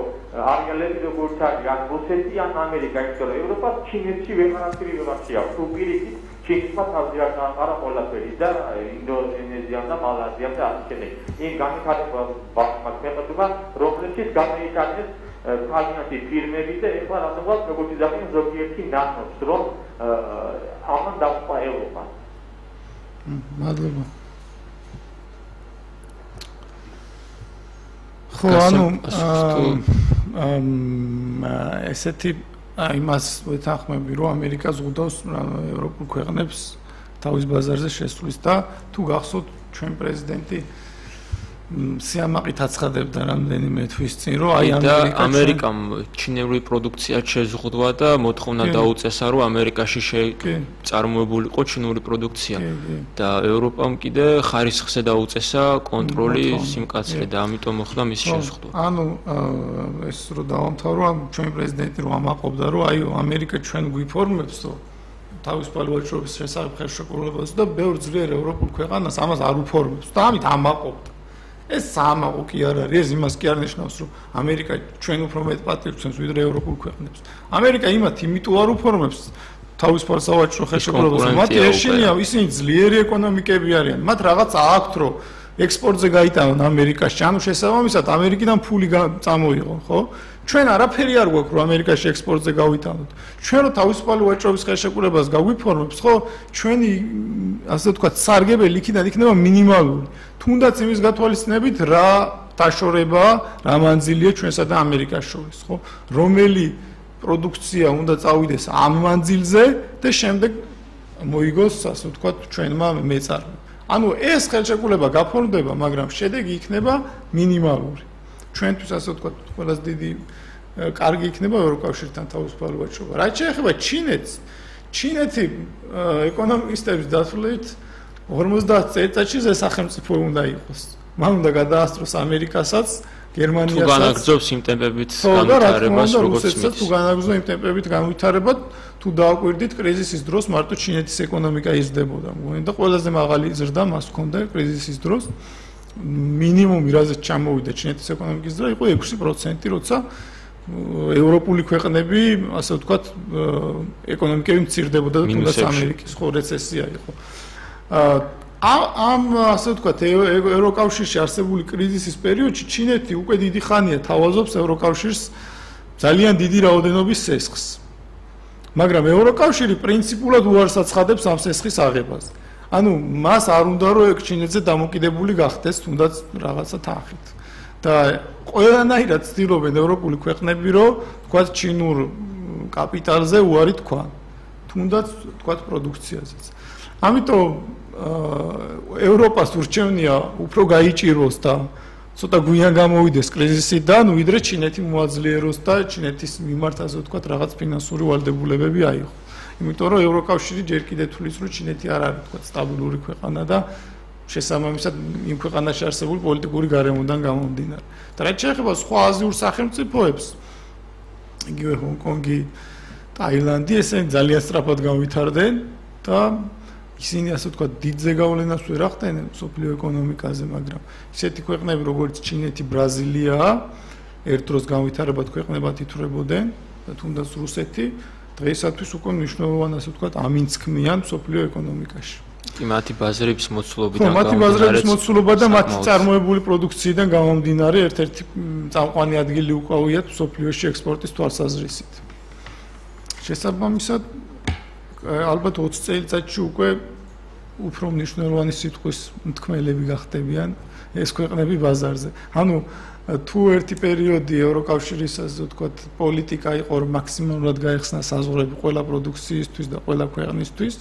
არეალები, როგორც არის ან რუსეთი, ან ამერიკა, იმიტომ რომ ევროპას ჩინეთში ვეღარასტრი ვეღარშია. თუ პირიქით, ჩინეთმა თავზე არ დააყარა ყველაფერი და ინდონეზიამ და მალაზიამ და ასე შემდეგ. იმ განვითარებულ ბანკებს მეყოდება, რომლებიც გამოიტანეს თავიანთი ფირმები და ეხლა რადგან როგორც იძახიან ზოგიერთი ნახობს, რომ ამან დაუყვა ევროპა. მადლობა. ხო, ანუ ესეთი იმას ვეთანხმები, რომ ამერიკა ზღუდავს ევროპულ ქვეყნებს თავის ბაზარზე შესვლის და თუ გახსოვთ ჩვენ პრეზიდენტი სიამაყით აცხადებდა რამდენიმე თვის წინ, რომ აი ამერიკამ ჩინური პროდუქცია შეზღუდვა და მოთხოვნა დაუწესა, რომ ამერიკაში წარმოებულიყო ჩინური პროდუქცია და ევროპამ კიდე ხარისხზე დაუწესა კონტროლი სიმკაცრე და ამიტომ მოხდა მის შეზღუდვა. ანუ ეს რო დავამთავრო, ჩვენ პრეზიდენტი რომ ამაყობდა, რომ აი ამერიკა ჩვენ გვიფორმებს, რომ თავისუფალი ვაჭრობის შესახებ ხელშეკრულებას და ბევრ ძლიერ ევროპულ ქვეყანას ამას არ უფორმებს და ამით ამაყობდა. ეს საამაყო კი არ არის, ეს იმას კი არ ნიშნავს, რომ ამერიკა ჩვენ უფრო მეტ პატივს ცემს ვიდრე ევროპულ ქვეყნებს. ამერიკა იმიტომ არ უფორმებს თავისუფალ სავაჭრო ხელშეკრულებას, მათ ეშინია, ისინი ძლიერი ეკონომიკები არიან. მათ რაღაც აქვთ, რომ ექსპორტზე გაიტანონ ამერიკაში, ანუ შესაბამისად ამერიკიდან ფული წამოიღონ, ხო? ჩვენ არაფერი არ გვაქვს, რომ ამერიკაში ექსპორტზე გავიტანოთ. ჩვენ რომ თავისუფალი ვაჭრობის ხელშეკრულებას გავიფორმებს, ხო? ჩვენი ასე ვთქვათ, სარგებელი იქიდან იქნება მინიმალური. თუნდაც იმის გათვალისწინებით, რა დაშორება, რა მანძილია ჩვენსა და ამერიკას შორის, ხო? რომელი პროდუქცია უნდა წავიდეს ამ მანძილზე და შემდეგ მოიგოს, ასე ვთქვათ, ჩვენმა მეწარმე. ანუ ეს ხელშეკრულება გაფორმდება, მაგრამ შედეგი იქნება მინიმალური. ჩვენთვის ასე ვთქვათ, ყველაზე დიდი კარგი იქნება ევროკავშირთან თავისუფალი ვაჭრობა. რაც შეეხება ჩინეთს, ჩინეთი ეკონომისტების დათვლით 50 წელიწადში ეს სახელმწიფო უნდა იყოს. მან უნდა გადაასწროს ამერიკასაც გერმანიასაც თუ განაგრძობს იმ ტემპებით განვითარებას, როგორც მის. თუ განაგრძობს იმ ტემპებით განვითარება, თუ დააკვირდით კრიზისის დროს მარტო ჩინეთის ეკონომიკა იზრდებოდა. და ყველაზე მაღალი ზრდა მას ჰქონდა კრიზისის დროს. მინიმუმი რაზეც ჩამოვიდა ჩინეთის ეკონომიკის ზრდა იყო 6%, როცა ევროპული ქვეყნები, ასე ვთქვათ, ეკონომიკები მცირდებოდა და თუნდაც ამერიკის ხო რეცესია იყო. ამ ასე ვთქვათ, ევროკავშირში არსებული კრიზისის პერიოდში ჩინეთი უკვე დიდი ხანია თავაზობს ევროკავშირს ძალიან დიდი რაოდენობის სესხს. მაგრამ ევროკავშირი პრინციპულად უარს აცხადებს ამ სესხის აღებას. ანუ მას არ უნდა რომ ეგ ჩინეთზე დამოკიდებული გახდეს თუნდაც რაღაცა თანხით. და ყველანაირად ცდილობენ ევროპული ქვეყნები რომ თქვათ ჩინურ კაპიტალზე უარი თქვან. თუნდაც თქვათ პროდუქციაზეც. ამიტომ ევროპას ურჩევნია უფრო გაიჭიროს და ცოტა გვიან გამოვიდეს კრიზისიდან, ვიდრე ჩინეთი მოაძლიეროს და ჩინეთის მიმართ ასე ვთქვათ რაღაც ფინანსური ვალდებულებები აიღო. იმიტომ რომ ევროკავშირი ჯერ კიდევ თulis რომ ჩინეთი არ არის ვთქვათ სტაბილური ქვეყანა და შესაბამისად იმ ქვეყანაში არსებული პოლიტიკური გარემოდან გამომდინარე. და რაც შეეხება სხვა აზიურ სახელმწიფოებს, იგივე ჰონკონგი, ტაილანდი, ესენი ძალიან სწრაფად განვითარდნენ და ისინი ასე ვთქვათ დიდ ზეგავლენას ვერ ახდენენ სოფლიო ეკონომიკაზე, მაგრამ ისეთი ქვეყნები როგორც ჩინეთი, ბრაზილია ერთ დროს განვითარებად ქვეყნებად ითვლებოდნენ და თუნდაც რუსეთი დღეისათვის უკვე მნიშვნელოვან ასე ვთქვათ ამინც ქმნიან სოფლიო ეკონომიკაში. კი მათი ბაზრების მოცულობიდან გამომდინარე. მათი ბაზრების მოცულობა და მათი წარმოებული პროდუქციიდან გამომდინარე ერთ-ერთი წამყვანი ადგილი უკავიათ სოფლიოში ექსპორტის თვალსაზრისით. შესაბამისად ალბათ 20 წელიწადში უკვე უფრო მნიშვნელოვანი სიტყვის მთქმელები გახდებიან ეს ქვეყნები ბაზარზე. ანუ თუ ერთი პერიოდი ევროკავშირის ასე ვთქვათ პოლიტიკა იყო რომ მაქსიმალურად გაეხსნა საზღვრები ყველა პროდუქციისთვის და ყველა ქვეყნისთვის,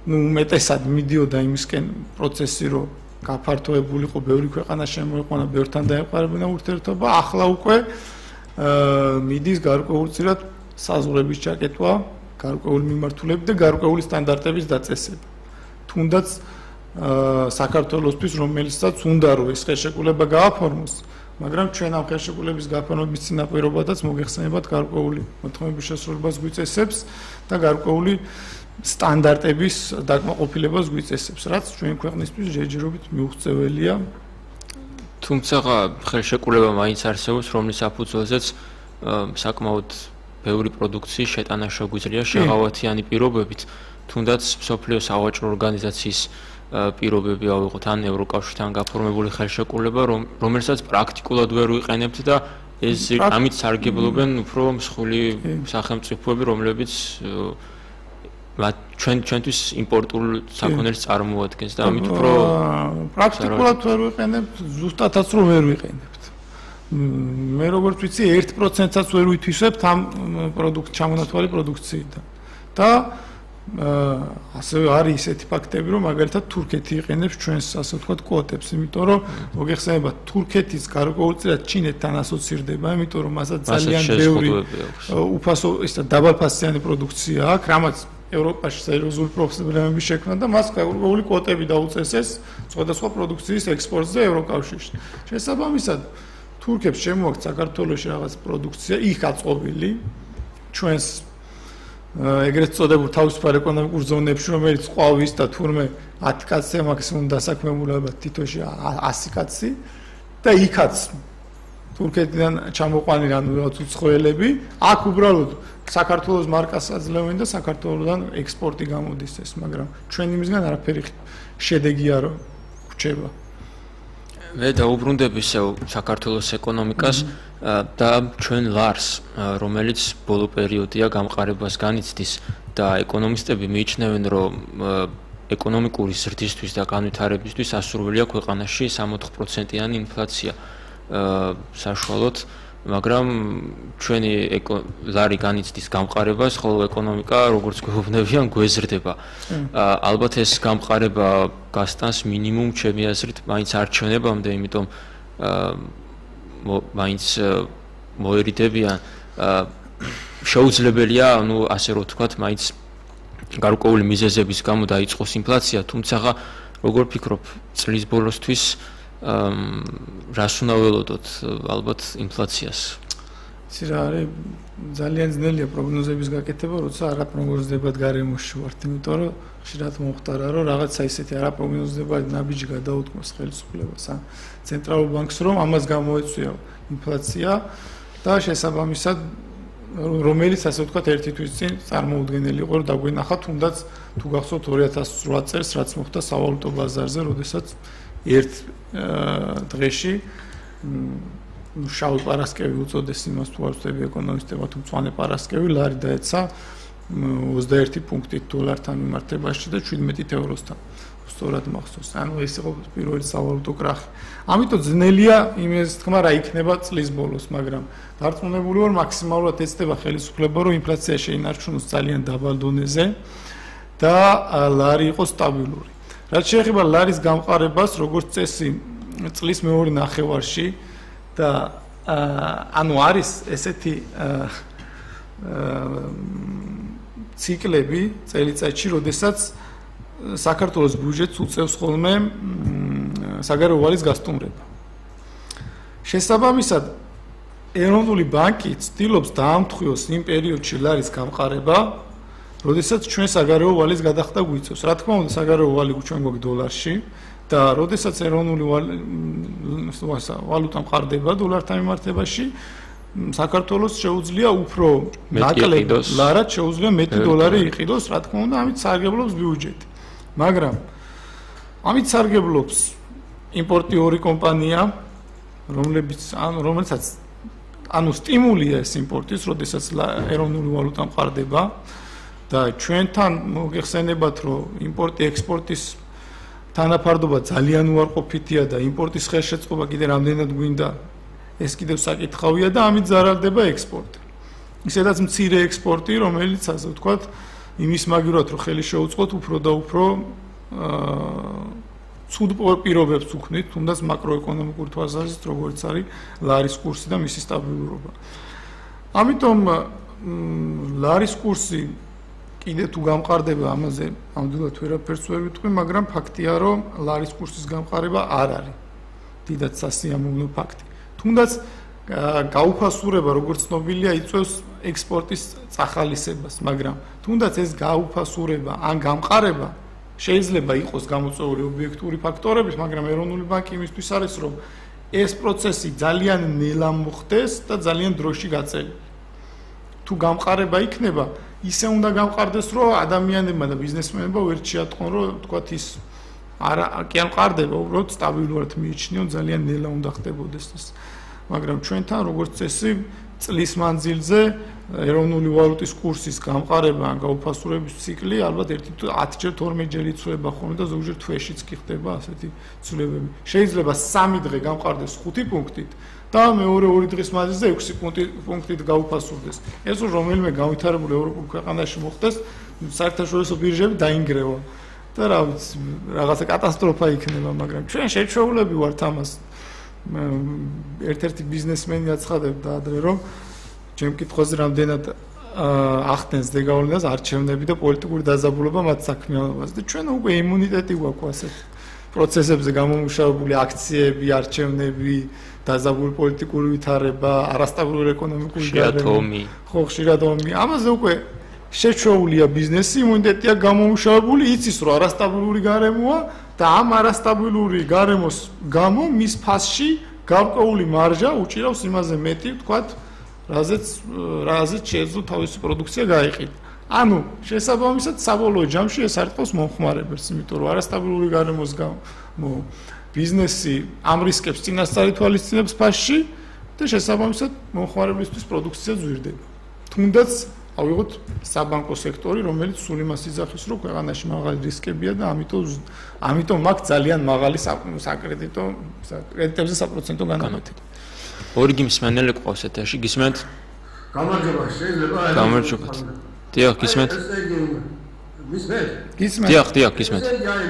უმეტესად მიდიოდა იმისკენ პროცესი რომ გაფართოებულიყო ბევრი ქვეყანა შემოიყვანა ბევრთან დაეყარებინა ურთიერთობა, ახლა უკვე მიდის გარკვეულწილად საზღვრების ჩაკეტვა, გარკვეული მიმართულებით და გარკვეული სტანდარტების დაწესება. თუნდაც საქართველოსთვის რომელსაც უნდა რომ ეს ხელშეკრულება გააფორმოს, მაგრამ ჩვენ ამ ხელშეკრულების გაფორმების წინაპირობადაც მოგეხსენებათ გარკვეული მოთხოვნების შესრულებას გვიწესებს და გარკვეული სტანდარტების დაკმაყოფილებას გვიწესებს, რაც ჩვენ ქვეყნისთვის ჯერჯერობით მიუღწეველია. თუმცა ხელშეკრულება მაინც არსებობს, რომლის საფუძველზეც საკმაოდ ბევრი პროდუქციის შეტანა შეგვიძლია შეღავათიანი პირობებით, თუნდაც მსოფლიო სავაჭრო ორგანიზაციის პირობები ავიღოთ ან ევროკავშირთან გაფორმებული ხელშეკრულება, რომელსაც პრაქტიკულად ვერ ვიყენებთ და ეს ამით სარგებლობენ უფრო მსხვილი სახელმწიფოები, რომლებიც ჩვენთვის იმპორტულ საქონელს წარმოადგენს და ამით უფრო პრაქტიკულად ვერ ვიყენებთ, ზუსტადაც რომ ვერ ვიყენებთ. მე როგორც ვიცი 1%-საც ვერ ვითვისებთ ამ ჩამონათვალი პროდუქციიდან. და ასევე არის ისეთი ფაქტები, რომ მაგალითად თურქეთი იყენებს ჩვენს ასე ვთქვათ კვოტებს, იმიტომ რომ მოგეხსენებათ თურქეთის გარკვეულწილად ჩინეთთან ასოცირდება, იმიტომ რომ მასაც ძალიან ბევრი უფასო ის დაბალფასიანი პროდუქცია აქვს, რამაც ევროპაში სერიოზული პრობლემები შექმნა და მას გარკვეული კვოტები დაუწესეს სხვადასხვა პროდუქციის ექსპორტზე ევროკავშირში. შესაბამისად თურქებს შემოაქვთ საქართველოში რაღაც პროდუქცია, იქ აწყობილი ჩვენს ეგრეთ წოდებულ თავისუფალ ეკონომიკურ ზონებში, რომელიც ყვავის და თურმე 10 კაცზე მაქსიმუმ დასაქმებული ალბათ თითოში 100 კაცი და იქაც თურქეთიდან ჩამოყვანილი ანუ რაღაც უცხოელები, აქ უბრალოდ საქართველოს მარკას აძლევენ და საქართველოსდან ექსპორტი გამოდის ეს, მაგრამ ჩვენ იმისგან არაფერი შედეგი არ გვჭება. მე დაუბრუნდები საქართველოს ეკონომიკას და ჩვენ ლარს, რომელიც ბოლო პერიოდია გამყარებას განიცდის და ეკონომისტები მიიჩნევენ, რომ ეკონომიკური ზრდისთვის და განვითარებისთვის ასურველია ქვეყანაში 60%-იანი ინფლაცია საშუალოდ, მაგრამ ჩვენი ლარი განიცდის გამყარებას, ხოლო ეკონომიკა, როგორც გვეუბნებიან, გვეზრდება. ალბათ ეს გამყარება გასტანს მინიმუმ ჩემი აზრით მაინც არჩევნებამდე, იმიტომ მაინც მოერიდებიან შეუძლებელია, ანუ ასე რომ ვთქვათ, მაინც გარკვეული მიზეზების გამო დაიწყოს ინფლაცია, თუმცა როგორ ფიქრობ, წლის ბოლოსთვის რას უნდა ველოდოთ ალბათ ინფლაციას? იცი რა არის ძალიან ძნელია პროგნოზების გაკეთება, როცა არ აპროგნოზდებათ გარემოში ვართ, იმიტომ რომ ხშირად მომხდარა რომ რაღაცა ისეთი არ აპროგნოზდებათ ნაბიჯი გადაუთმოს ხელისუფლებას ან ცენტრალურ ბანკს რომ ამას გამოეწვია ინფლაცია და შესაბამისად რომელიც ასე ვთქვათ ერთი თვის წინ წარმოუდგენელი იყო რომ დაგვენახა თუნდაც თუ გახსოვთ 2008 წელს რაც მოხდა სავალუტო ბაზარზე, როდესაც ერთ დღეში შავი პარასკევი უწოდეს იმას თუ არ ვწდები ეკონომისტებმა თუ მწვანე პარასკევი ლარი დაეცა 21 პუნქტით დოლართან მიმართებაში და 17 ევროსთან. სწორად მახსოვს. ანუ ეს იყო პირველი სავალუტო კრახი. ამიტომ ძნელია იმის თქმა რა იქნება წლის ბოლოს, მაგრამ დარწმუნებული ვარ მაქსიმალურად ეცდება ხელისუფლება რომ ინფლაცია შეინარჩუნოს ძალიან დაბალ დონეზე და ლარი იყოს სტაბილური. რაც შეეხება ლარის გამყარებას, როგორც წესი წლის მეორე ნახევარში და ანუ არის ესეთი ციკლები წელიწადში, როდესაც საქართველოს ბიუჯეტს უწევს ხოლმე საგარეო ვალის გასტუმრება. შესაბამისად, ეროვნული ბანკი ცდილობს დაამტყიოს იმ პერიოდში ლარის გამყარება, როდესაც ჩვენ საგარეო ვალის გადახდა გვიწევს. რა თქმა უნდა, საგარეო ვალი ჩვენ გვაქვს დოლარში და როდესაც ეროვნული ვალუტა მყარდება დოლართან მიმართებაში, საქართველოს შეუძლია უფრო ნაკლებ ლარად შეუძლია მეტი დოლარი იყიდოს, რა თქმა უნდა, ამით სარგებლობს ბიუჯეტი. მაგრამ ამით სარგებლობს იმპორტიორი კომპანია, რომელსაც სტიმულია ეს იმპორტის, როდესაც ეროვნული ვალუტა მყარდება და ჩვენთან მოგეხსენებათ, რომ იმპორტი-ექსპორტის თანაფარდობა ძალიან უარყოფითია და იმპორტის ხელშეწყობა კიდე რამდენად გვინდა ეს კიდევ საკითხავია და ამით ზარალდება ექსპორტი. ისედაც მცირე ექსპორტი, რომელიც ასე ვთქვათ, იმის მაგივრად რომ ხელი შეუწყოთ უფრო და უფრო ცუდ პირობებს უქმნით, თუნდაც მაკროეკონომიკური თვალსაზრისით, როგორც არის ლარის კურსი და მისი სტაბილურობა. ამიტომ ლარის კურსი კიდე თუ გამყარდება, ამაზე ამდენად ვერაფერს ვერ ვიტყვი, მაგრამ ფაქტია, რომ ლარის კურსის გამყარება არ არის დიდად სასიამოვნო ფაქტი. თუნდაც გაუფასურება, როგორც ცნობილია, იწვევს ექსპორტის წახალისებას, მაგრამ თუნდაც ეს გაუფასურება ან გამყარება შეიძლება იყოს გამოწვეული ობიექტური ფაქტორებით, მაგრამ ეროვნული ბანკი იმისთვის არის, რომ ეს პროცესი ძალიან ნელა მოხდეს და ძალიან დროში გაწელდეს. თუ გამყარება იქნება, ისე უნდა გამყარდეს, რომ ადამიანებმა და ბიზნესმენებმა ვერ შეატყონ, რომ თქვათ ის კი არ მყარდება, უბრალოდ სტაბილურად მიიჩნიონ, ძალიან ნელა უნდა ხდებოდეს ეს. მაგრამ ჩვენთან როგორც წესი წლის მანძილზე ეროვნული ვალუტის კურსის გამყარება ან გაუფასურების ციკლი ალბათ 10-ჯერ 12-ჯერ იცვლება ხოლმე და ზოგჯერ თვეშიც კი ხდება ასეთი ცვლილებები. შეიძლება 3 დღე გამყარდეს 5 პუნქტით და მეორე 2 დღის მანძილზე 6 პუნქტით გაუფასურდეს. ეს რომელიმე განვითარებულ ევროპულ ქვეყანაში მოხდეს, საერთაშორისო ბირჟები დაინგრევა და რა ვიცი, რაღაცა კატასტროფა იქნება, მაგრამ ჩვენ შეჩვეულები ვართ ამას. ერთ-ერთი ბიზნესმენი აცხადებდა ადრე, რომ ჩემ კითხვაზე რამდენად ახდენს დეგავლენას არჩევნები და პოლიტიკური დაძაბულობა მათ საქმიანობას და ჩვენ უკვე იმუნიტეტი გვაქვს ასეთ პროცესებზე გამომუშავებული აქციები, არჩევნები, დაძაბული პოლიტიკური ვითარება, არასტაბილური ეკონომიკური გარემო. ხო, ხშირად ომი. ამაზე უკვე შეჩვეულია ბიზნესი, იმუნიტეტია გამომუშავებული, იცის რომ არასტაბილური გარემოა და ამ არასტაბილური გარემოს გამო მის ფასში გავკვეული მარჟა უჭირავს იმაზე მეტი, ვთქვათ, რაზეც შეეძლო თავისი პროდუქცია გაიყიდა. ანუ შესაბამისად საბოლოო ჯამში ეს არ იყოს მომხმარებელს, იმიტომ რომ არასტაბილური გარემოს გამო ბიზნესი ამ რისკებს წინასწარ ითვალისწინებს ფასში და შესაბამისად მომხმარებლისთვის პროდუქცია ზვირდება. თუნდაც ავიღოთ საბანკო სექტორი, რომელიც სულ იმას იძახის, რომ ქვეყანაში მაღალი რისკებია და ამიტომ მაქვს ძალიან მაღალი საკრედიტებზე საპროცენტო განაკვეთი. ორი გიმსმენელი ყავს ეთერში, გისმენთ? გამარჯობა, შეიძლება გამარჯობათ. დიახ, გისმენთ? მისმენთ? გისმენთ? დიახ, გისმენთ.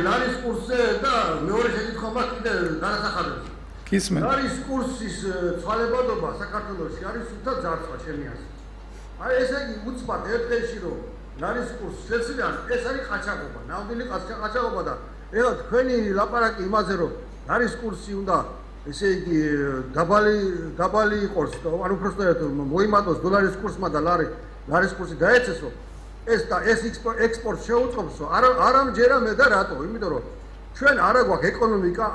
ლარის კურსზე და მეორე შეკითხვა მაქვს კიდე განასახადებს. გისმენთ? ლარის კურსის ცვალებადობა საქართველოში არის სულთა ძარცვა ჩემი აზრით. აი ესე იგი უცბად ერთ დღეში რომ ლარის კურსი შეცვლიან, ეს არის ყაჩაღობა, ნამდვილი ყაჩაღობა და ეხლა თქვენი ლაპარაკი იმაზე რომ ლარის კურსი უნდა ესე იგი დაბალი იყოს, ანუ უბრალოდ მოიმატოს დოლარის კურსმა და ლარის კურსი დაეცესო, ეს ექსპორტს შეუწყობსო, არ ამჯერა მე და რატო? იმიტომ რომ ჩვენ არა გვაქვს ეკონომიკა,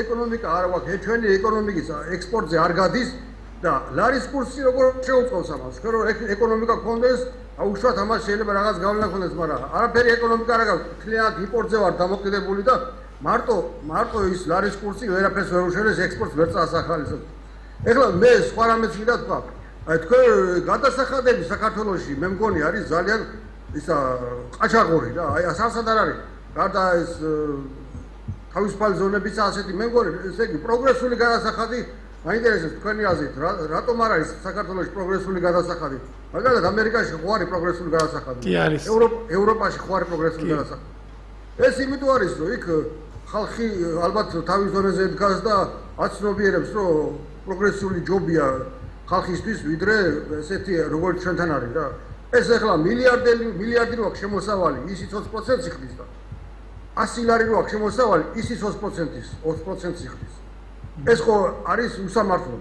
ეკონომიკა არა გვაქვს, ჩვენი ეკონომიკის ექსპორტზე არ გადის და ლარის კურსი როგორ შეუწყობს ამას? ჩვენ რომ ეკონომიკა გქონდეს, უშუალოდ ამას შეიძლება რაღაც გავლენა გქონდეს, მაგრამ არაფერი ეკონომიკა არ გაქვს, მთლიანად იმპორტზე ვარ დამოკიდებული და მარტო ის ლარის კურსი ვერაფერს ვერ უშველეს, ექსპორტს ვერ წაასახალის. ეხლა მე სხვა რამეც მინდა თქვა, თქვენ გადასახადები საქართველოში მე მგონი არის ძალიან ისა ყაჩაღური რა, აი ასარსად არ არის. გარდა ეს თავისუფალი ზონებიც ასეთი მე მგონი, ესე იგი პროგრესული გადასახადი მაინტერესებს თქვენი აზრით, რატომ არ არის საქართველოში პროგრესული გადასახადი? მაგალითად ამერიკაში ხო არის პროგრესული გადასახადი? კი არის. ევროპაში ხო არის პროგრესული გადასახადი? ეს იმიტომ არის, რომ იქ ხალხი ალბათ თავის დონეზე დგას და აცნობიერებს, რომ პროგრესული ჯობია ხალხისთვის, ვიდრე ესეთი როგორც ჩვენთან არის რა. ეს ახლა მილიარდი რო აქვს შემოსავალი, ისიც 20% იხდის და 100 ლარი რო აქვს შემოსავალი, ისიც 20% იხდის. ეს ხო არის უსამართლო.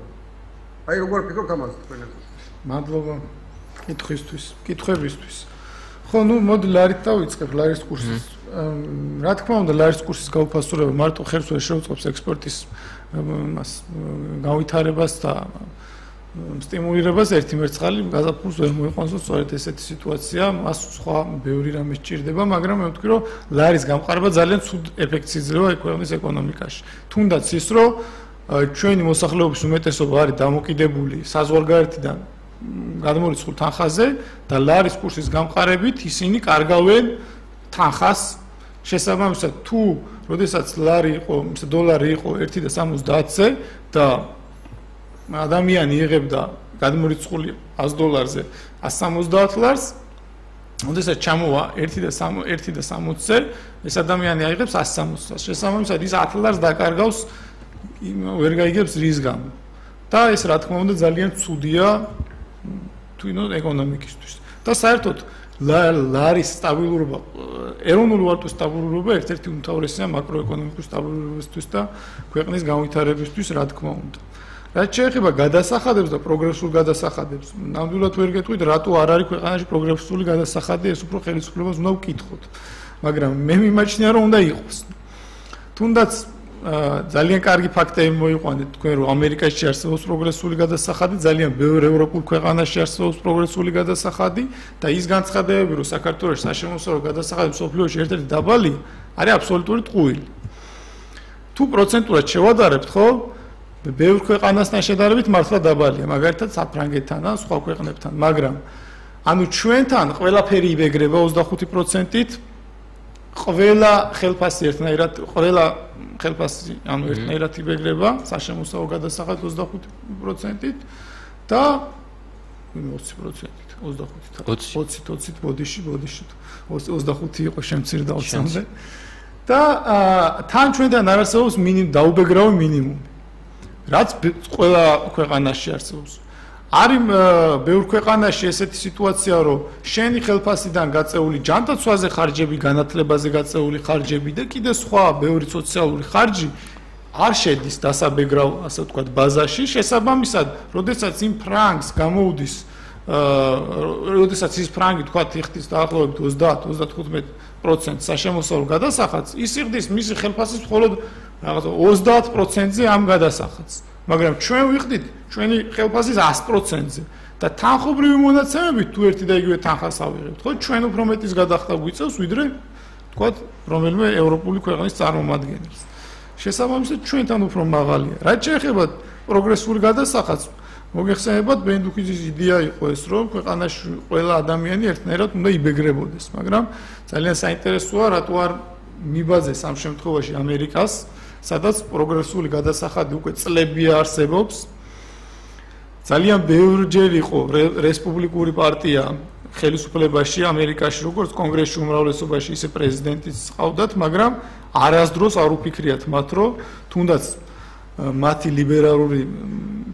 აი როგორ ფიქრობთ ამაზე თქვენ? მადლობა კითხვებისთვის. ხო, ნუ მოდი ლარით დავიწყებ, ლარის კურსის. რა თქმა უნდა, ლარის კურსის გაუფასურება მარტო ხელს ვერ შეუწყობს ექსპორტის გავითარებას და სტიმულირებას ერთი მერცხალი გაზაფხულს ვერ მოიყვანსო სწორედ ესეთი სიტუაცია, მას სხვა ბევრი რამე სჭირდება, მაგრამ მე ვთქვი, რომ ლარის გამყარება ძალიან ცუდ ეფექტს იძლევა ქვეყნის ეკონომიკაში. თუნდაც ის, რომ ჩვენი მოსახლეობის უმეტესობა არის დამოკიდებული საზღვარგარეთიდან გადმორიცხულ თანხაზე და ლარის კურსის გამყარებით ისინი კარგავენ თანხას. შესაბამისად, თუ როდესაც დოლარი იყო 1.70-ზე და ადამიანი იღებდა გადმორიცხული 100 დოლარზე 170 ლარს, როდესაც ჩამოვა 1.60-ზე, ეს ადამიანი აიღებს 160 ლარს. შესაბამისად, ის 10 ლარს დაკარგავს, ვერ გაიგებს რის გამო. და ეს რა თქმა უნდა ძალიან ცუდია თვითონ ეკონომიკისთვის. და საერთოდ ლარის სტაბილურობა, ეროვნული ვალუტის სტაბილურობა ერთ-ერთი უმთავრესია მაკროეკონომიკური სტაბილურობისთვის და ქვეყნის განვითარებისთვის, რა თქმა უნდა. რაც შეეხება გადასახადებს და პროგრესულ გადასახადებს, ნამდვილად ვერ გეტყვით, რატო არ არის ქვეყანაში პროგრესული გადასახადი, ეს უფრო ხელისუფლებას უნდა ვკითხოთ. მაგრამ მე მიმაჩნია, რომ უნდა იყოს. თუნდაც ძალიან კარგი ფაქტები მოიყვანეთ თქვენ, რომ ამერიკაში არსებობს პროგრესული გადასახადი, ძალიან ბევრ ევროპულ ქვეყანაში არსებობს პროგრესული გადასახადი და ის განცხადებები, რომ საქართველოში საშემოსავლო გადასახადი მსოფლიოში ერთ-ერთი დაბალი, არის აბსოლუტური ტყუილი. თუ პროცენტულად შევადარებთ, ხო? ბევრ ქვეყანასთან შედარებით მართლა დაბალია, მაგალითად საფრანგეთთან და სხვა ქვეყნებთან, მაგრამ ანუ ჩვენთან ყველაფერი იბეგრება 25%-ით, ყველა ხელფასი ერთნაირად იბეგრება, საშემოსავლო გადასახადი 25%-ით და 20%-ით, 20-ით ბოდიში 25 იყო შემცირდა 20-მდე და თან ჩვენთან არ არსებობს დაუბეგრავი მინიმუმი. რაც ყველა ქვეყანაში არსებობს. არის ბევრ ქვეყანაში ესეთი სიტუაცია, რომ შენი ხელფასიდან გაწეული ჯანდაცვაზე ხარჯები, განათლებაზე გაწეული ხარჯები და კიდე სხვა ბევრი სოციალური ხარჯი არ შედის დასაბეგრავ, ასე ვთქვათ, ბაზაში. შესაბამისად, როდესაც იმ ფრანგს გამოუდის, როდესაც ის ფრანგი თქვათ იხდის დაახლოებით 30-35% საშემოსავლო გადასახადს, ის იხდის მისი ხელფასის მხოლოდ რაღაცა 30%-ზე ამ გადასახადს. მაგრამ ჩვენ ვიხდით ჩვენი ხელფასის 100%-ზე და თანხობრივი მონაცემებით თუ ერთი და იგივე თანხას ავიღებთ, ხო, ჩვენ უფრო მეტის გადახდა გვიწევს, ვიდრე თქვათ, რომელიმე ევროპული ქვეყნის წარმომადგენელს. შესაბამისად, ჩვენთან უფრო მაღალია. რაც შეეხება პროგრესულ გადასახადს, მოგეხსენებათ, ბენდუქიძის იდეა იყო ეს, რომ ქვეყანაში ყველა ადამიანი ერთნაირად უნდა იბეგრებოდეს, მაგრამ ძალიან საინტერესოა, რატო არ მიბაძეს ამ შემთხვევაში ამერიკას, სადაც პროგრესული გადასახადი უკვე წლებია არსებობს. ძალიან ბევრჯერ იყო რესპუბლიკური პარტია ხელისუფლებაში ამერიკაში, როგორც კონგრესში უმრავლესობაში, ისე პრეზიდენტიც ყავდათ, მაგრამ არასდროს არ უფიქრიათ მათ, რომ თუნდაც მათი ლიბერალური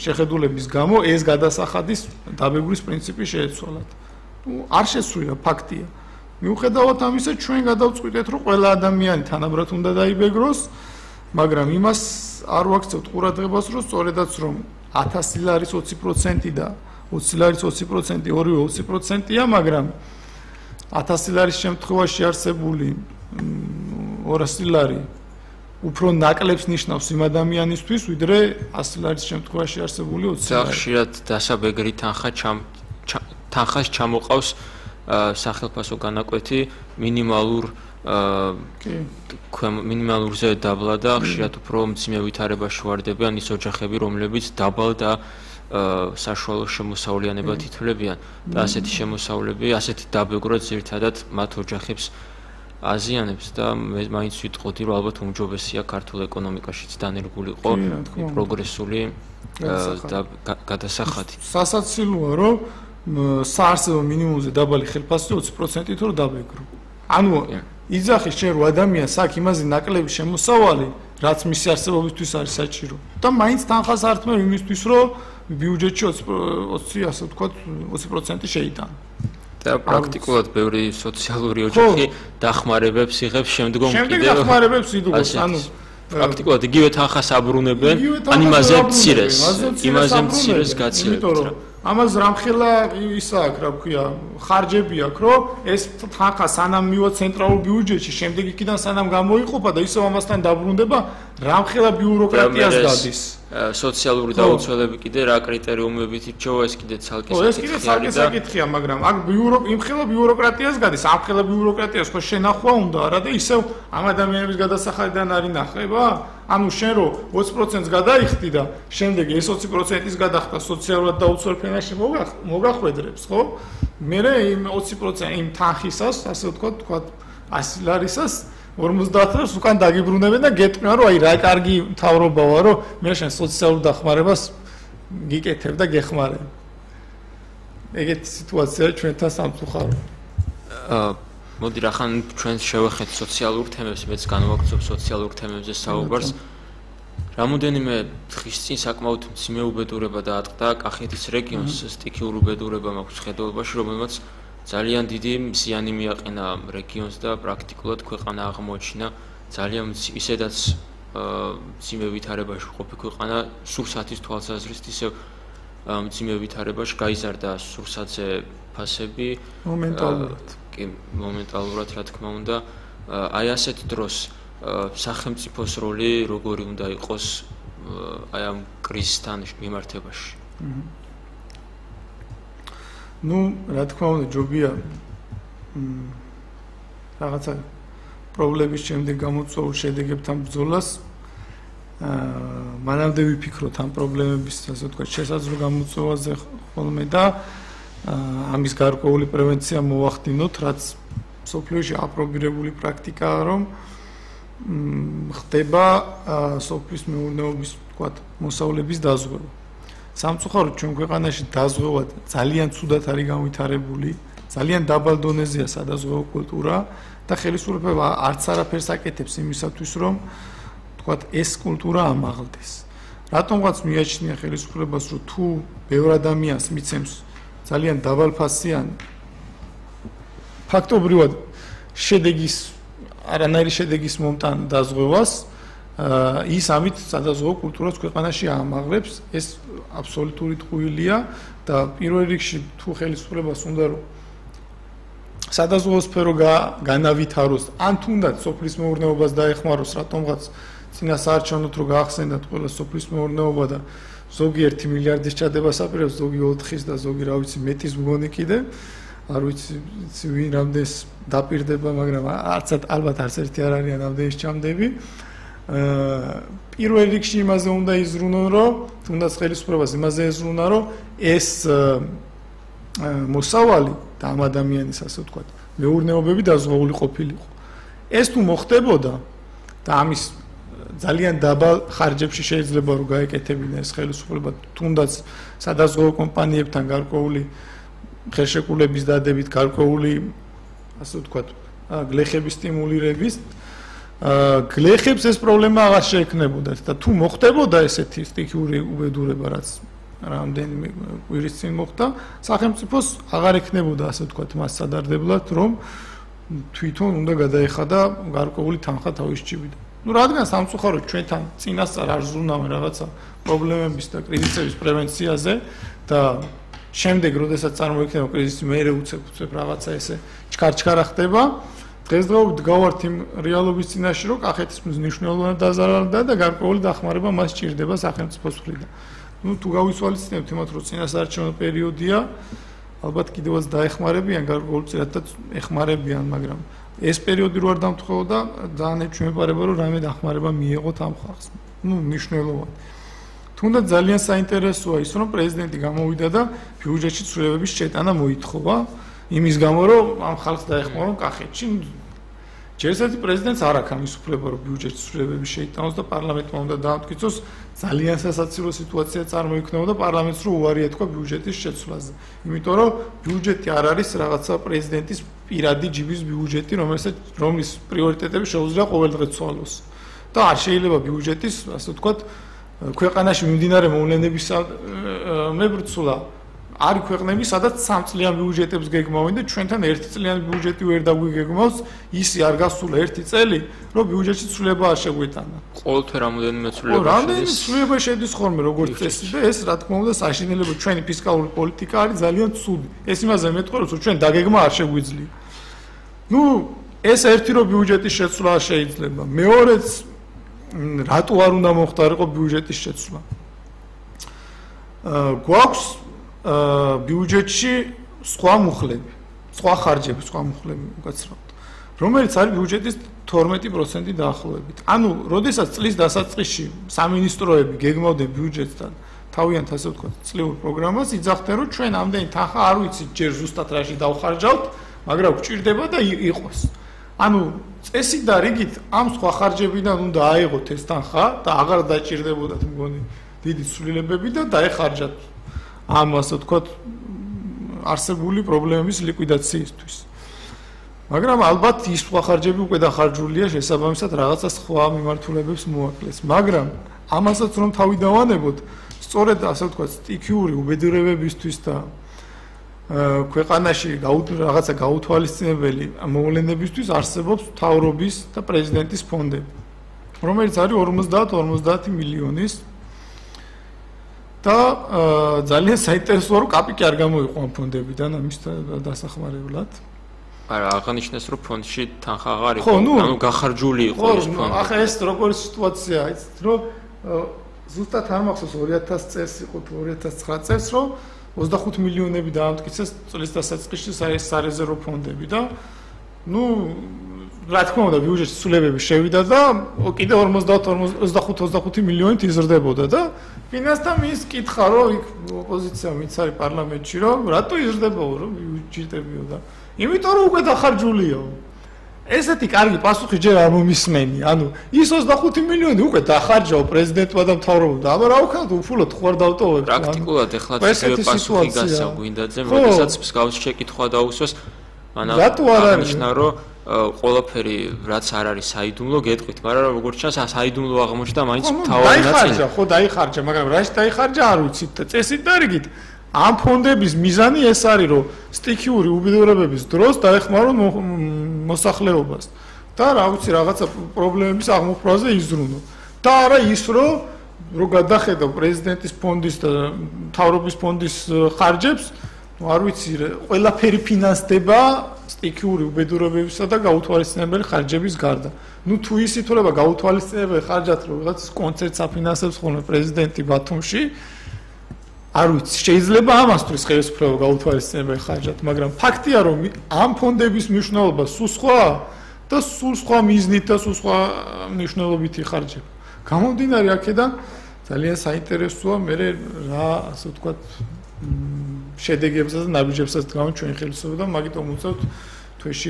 შეხედულების გამო ეს გადასახადის დაბეგრის პრინციპი შეეცვალათ. არ შესულა ფაქტია. მიუხედავად ამისა, ჩვენ გადავწყვიტეთ, რომ ყველა ადამიანი თანაბრად უნდა დაიბეგროს მაგრამ იმას არ ვაქცევთ ყურადღებას, რომ სწორედაც რომ 1000 ლარის 20% და 20 ლარის 20% ორივე 20%-ია, მაგრამ 1000 ლარის შემთხვევაში არსებული 200 ლარი უფრო ნაკლებს ნიშნავს იმ ადამიანისთვის, ვიდრე 100 ლარის შემთხვევაში არსებული 20 ლარი. ხშირად დასაბეგრი თანხას ჩამოყავს სახელმწიფო განაკვეთი მინიმალურზე დაბლა და ხშირად უფრო მძიმე ვითარებაში ვარდებიან ის ოჯახები, რომლებიც დაბალ და საშუალო შემოსავლიანებად ითვლებიან და ასეთი შემოსავლები, ასეთი დაბეგრვა ძირითადად მათ ოჯახებს აზიანებს და მე მაინც ვიტყოდი, რომ ალბათ უმჯობესია ქართულ ეკონომიკაშიც დანერგულიყო პროგრესული გადასახადი. სასაცილოა, რომ საარსებო მინიმუმზე დაბალი ხელფასი 20%-ით რო დაბეგრო. ანუ იძახის შენ რომ ადამიანს აქვს იმაზე ნაკლები შემოსავალი, რაც მისი არსებობისთვის არის საჭირო. და მაინც თანხას ართმევ იმისთვის, რომ ბიუჯეტში 20 ასე ვთქვათ 20% შეიტანო. და პრაქტიკულად ბევრი სოციალური ოჯახი დახმარებებს იღებს შემდგომ კიდევ. შემდეგ დახმარებებს იდუღოს, ანუ პრაქტიკულად იგივე თანხას აბრუნებენ, ან იმაზე მცირეს გაცილებთ. ამას რამხელა ისა აქვს, რა ვქვია, ხარჯები აქვს, რომ ეს თანხა სანამ მივა ცენტრალურ ბიუჯეტში, შემდეგ იქიდან სანამ გამოიყოფა და ისევ ამასთან დაბრუნდება, რამხელა ბიუროკრატიას გადის. სოციალური დაუცველები კიდე რა კრიტერიუმებით ირჩევა, ეს კიდე ცალკე საკითხია, მაგრამ აქ იმხელა ბიუროკრატიას გადის, ამხელა ბიუროკრატიას ხო შენახვა უნდა არა და ისევ ამ ადამიანების გადასახადიდან არ ინახება? ანუ შენ რო 20%-ს გადაიხდი და შემდეგ ეს 20%-ის გადახდა სოციალურად დაუცველ ფენაში მოგახვედრებს, ხო? მერე იმ 20% იმ თანხისას, ასე ვთქვათ, 100 ლარისას 50 ლარს უკან დაგიბრუნებენ და გეტყვიან, რომ აი რა კარგი მთავრობაა, რომ მე შენ სოციალურ დახმარებას გიკეთებ და გეხმარებ. ეგეთი სიტუაციაა ჩვენთან სამწუხარო. მოდი რახან ჩვენ შევეხეთ სოციალურ თემებს, მეც განვაგრძობ სოციალურ თემებზე საუბარს. რამოდენიმე დღის წინ საკმაოდ მძიმე უბედურება დაატყდა კახეთის რეგიონს, სტიქიურ უბედურება მაქვს ხედულობაში, რომელმაც ძალიან დიდი ზიანი მიაყენა რეგიონს და პრაქტიკულად ქვეყანა აღმოაჩინა ძალიან ისედაც მძიმე ვითარებაში ყოფი ქვეყანა სურსათის თვალსაზრისით ისევ მძიმე ვითარებაში გაიზარდა სურსათზე ფასები მომენტალურად. კი, მომენტალურად რა თქმა უნდა, აი ასეთ დროს სახელმწიფოს როლი როგორი უნდა იყოს აი ამ კრიზისთან მიმართებაში. ну, რა თქმა უნდა, ჯობია რაღაცა პრობლემის შემდეგ გამოწვეულ შედეგებთან ბრძოლას. მანამდე ვიფიქროთ ამ პრობლემების, ასე ვთქვათ, შესაძლო გამოწვევაზე ხოლმე და ამის გარკვეული პრევენცია მოვახდინოთ, რაც სოფლიოში აპრობირებული პრაქტიკაა, რომ ხდება სოფლის მეურნეობის, ვთქვათ, მოსავლების დაზღვევა. სამწუხაროდ ჩვენ ქვეყანაში დაზღვევა ძალიან ცუდად არის განვითარებული, ძალიან დაბალ დონეზეა სადაზღვევო კულტურა და ხელისუფლება არც არაფერს აკეთებს იმისათვის, რომ ვთქვათ, ეს კულტურა ამაღლდეს. რატომღაც მიაჩნია ხელისუფლებას, რომ თუ ბევრ ადამიანს მიცემს ძალიან დაბალფასიან ფაქტობრივად შედეგის არანაირი შედეგის მომტან დაზღვევას ის ამით სადაზღვევო კულტურას ქვეყანაში აამაღლებს, ეს აბსოლუტური ტყუილია და პირველ რიგში თუ ხელისუფლებას უნდა რომ სადაზღვევო სფერო განავითაროს, ან თუნდაც სოფლის მეურნეობას დაეხმაროს, რატომღაც წინა საარჩევნოდ რო გაახსენდათ ყველა სოფლის მეურნეობა და ზოგი 1 მილიარდის ჩადებას აპირებს, ზოგი 4-ის და ზოგი რა ვიცი მეტის მგონი კიდე. არ ვიცი ვინ რამდენს დაპირდება, მაგრამ ალბათ არც ერთი არ არის რამდენის ჩამდები. პირველ რიგში იმაზე უნდა იზრუნონ, რომ თუნდაც ხელისუფლებას იმაზე ეზრუნა, რომ ეს მოსავალი და ამ ადამიანის, ასე ვთქვათ, მეურნეობები დაზღვეული ყოფილიყო. ეს თუ მოხდებოდა და ამის ძალიან დაბალ ხარჯებში შეიძლება რომ გაეკეთებინა ეს ხელისუფლება, თუნდაც სადაზღვევო კომპანიებთან გარკვეული ხელშეკრულების დადებით, გარკვეული, ასე ვთქვათ, გლეხების სტიმულირების, გლეხებს ეს პრობლემა აღარ შეექმნებოდა და თუ მოხდებოდა ესეთი სტიქიური უბედურება, რაც რამდენიმე კვირის წინ მოხდა, სახელმწიფოს აღარ ექნებოდა, ასე ვთქვათ, მას სადარდებლად, რომ თვითონ უნდა გადაეხადა გარკვეული თანხა თავის ჭიბიდან. ნუ რადგან სამწუხაროდ ჩვენთან წინასწარ არ ზრუნავენ რაღაცა პრობლემების და კრიზისების პრევენციაზე და შემდეგ როდესაც წარმოიქმნება კრიზისი მეერე უცებ რაღაცა ესე ჩქარ-ჩქარა ხდება დღესდღეობით გავართ იმ რეალობის წინაშე რომ კახეთის მნიშვნელოვნად დაზარალდა და გარკვეული დახმარება მას სჭირდება სახელმწიფოს მხრიდან ნუ თუ გავისვალისწინებთ იმათ რომ წინასაარჩევნო პერიოდია ალბათ კიდევაც დაეხმარებიან გარკვეულ წილადაც ეხმარებიან მაგრამ ეს პერიოდი რო არ დამთხოვდა ძალიან ეჩვენება რომ რამე დახმარება მიეღოთ ამ ხალხს ნუ მნიშვნელოვანი თუნდაც ძალიან საინტერესოა ის რომ პრეზიდენტი გამოვიდა და ბიუჯეტში ცვლილებების შეტანა მოითხოვა იმის გამო რომ ამ ხალხს დაეხმარონ კახეთში ჯერ ერთი პრეზიდენტს არ აქვს ამის უფლება რომ ბიუჯეტში ცვლილებების შეიტანოს და პარლამენტმა უნდა დაამტკიცოს ძალიან სასაცილო სიტუაცია წარმოიქმნება და პარლამენტს რო უარი ეთქვა ბიუჯეტის შეცვლაზე იმიტომ რომ ბიუჯეტი არ არის რაღაცა პრეზიდენტის პირადი ჯიბის ბიუჯეტი რომლის პრიორიტეტები შეუძლია ყოველდღე ცვალოს და არ შეიძლება ბიუჯეტის ასე ვთქვათ ქვეყანაში მიმდინარე მოვლენების მებრძოლა არის ქვეყნები, სადაც 3 წლიან ბიუჯეტებს გეგმავენ და ჩვენთან 1 წლიანი ბიუჯეტი ვერ დაგვიგეგმავს, ისი არ გასულა 1 წელი, რომ ბიუჯეტში ცვლილება არ შეგვეტანა. ყოველთვე რამოდენიმე ცვლილება შედის. რამდენი ცვლილება შედის ხოლმე როგორც წესი და ეს რა თქმა უნდა საშინელება ჩვენი ფისკალური პოლიტიკა არის ძალიან ცუდი. ეს იმაზე მეტყველებს, რომ ჩვენ დაგეგმა არ შეგვიძლია. ნუ ეს ერთი რომ ბიუჯეტის შეცვლა შეიძლება. მეორეც რატო არ უნდა მოხდარიყო ბიუჯეტის შეცვლა? გვაქვს ბიუჯეტში სხვა მუხლები, სხვა ხარჯები, სხვა მუხლები უკაცრავად, რომელიც არის ბიუჯეტის 12% დაახლოებით. ანუ, როდესაც წლის დასაწყისში სამინისტროები გეგმავდნენ ბიუჯეტთან თავიანთ ასე ვთქვათ, წლიურ პროგრამას, იძახდნენ, რომ ჩვენ ამდენი თანხა არ ვიცით ჯერ ზუსტად რაში დავხარჯავთ, მაგრამ გვჭირდება და იყოს. ანუ, წესით და რიგით ამ სხვა ხარჯებიდან უნდა აიღოთ ეს თანხა და აღარ დაჭირდებოდათ მგონი დიდი ცვლილებები და დაეხარჯათ ამ ასე ვთქვათ არსებული პრობლემების ლიკვიდაციისთვის. მაგრამ ალბათ ის სხვა ხარჯები უკვე დახარჯულია შესაბამისად რაღაცა სხვა მიმართულებებს მოაკლეს. მაგრამ ამასაც რომ თავი დავანებოთ, სწორედ ასე ვთქვათ სტიქიური უბედურებებისთვის და ქვეყანაში რაღაცა გაუთვალისწინებელი მოვლენებისთვის არსებობს მთავრობის და პრეზიდენტის ფონდები, რომელიც არის 50 მილიონის და ძალიან საინტერესოა რომ კაპიკი არ გამოიყო ამ ფონდებიდან ამის დასახმარებლად. არა, აღნიშნეს რომ ფონდში თანხა აღარ იყო, ანუ გახარჯული იყო ეს ფონდი. ახლა ეს როგორი სიტუაციაა, იცით რომ ზუსტად არ მახსოვს 2000 წელს იყო თუ 2009 წელს რომ 25 მილიონები დაამტკიცეს წლის დასაწყისში სარეზერვო ფონდები და ნუ რა თქმა უნდა ბიუჯეტის ცვლილებები შევიდა და კიდე 25 მილიონით იზრდებოდა და ფინანსთა მის კითხა რომ იქ ოპოზიცია ვინც არის პარლამენტში რომ რატო იზრდებაო რომ ბიუჯეტებიო და იმიტომ რომ უკვე დახარჯულია. ესეთი კარგი პასუხი ჯერ არ მომისმენი. ანუ ის 25 მილიონი უკვე დახარჯაო პრეზიდენტმა და მთავრობამ და აბა რა ვქნათ უფულოდ ხო არ დავტოვებთ. პრაქტიკულად ეხლა ისევე პასუხი გასცა გვინდაძე, როდესაც მსგავს შეკითხვა დაუსვას, რატო არ არის რომ ყველაფერი რაც არ არის საიდუმლო გეტყვით, მაგრამ როგორც ჩანს საიდუმლო აღმოჩნდა მაინც მთავარი ნაწილი. ხო დაიხარჯა, მაგრამ რაში დაიხარჯა არ ვიცით და წესით და რიგით ამ ფონდების მიზანი ეს არის რომ სტიქიური უბედურებების დროს დაეხმარონ მოსახლეობას და რა ვიცი რაღაცა პრობლემების აღმოფხვრაზე იზრუნო და არა ის რომ გადახედო პრეზიდენტის ფონდის და მთავრობის ფონდის ხარჯებს არ ვიცი ყველაფერი ფინანსდება სტიქიური უბედურებებისა და გაუთვალისწინებელი ხარჯების გარდა. ნუ თუ ის ითვლება გაუთვალისწინებელი ხარჯად რომ რაღაც კონცერტს აფინანსებს ხოლმე პრეზიდენტი ბათუმში არ ვიცი, შეიძლება ამასთვის ხელისუფლება გაუთვალისწინებელი ხარჯად, მაგრამ ფაქტია რომ ამ ფონდების მნიშვნელობა სულ სხვა და სულ სხვა მიზნით და სულ სხვა მნიშვნელობით იხარჯება. გამომდინარე აქედან ძალიან საინტერესოა მე რა ასე ვთქვათ შედეგებსაც და ნაბიჯებსაც დგამთ ჩვენ ხელისუფლება და მაგიტომ უწევთ თვეში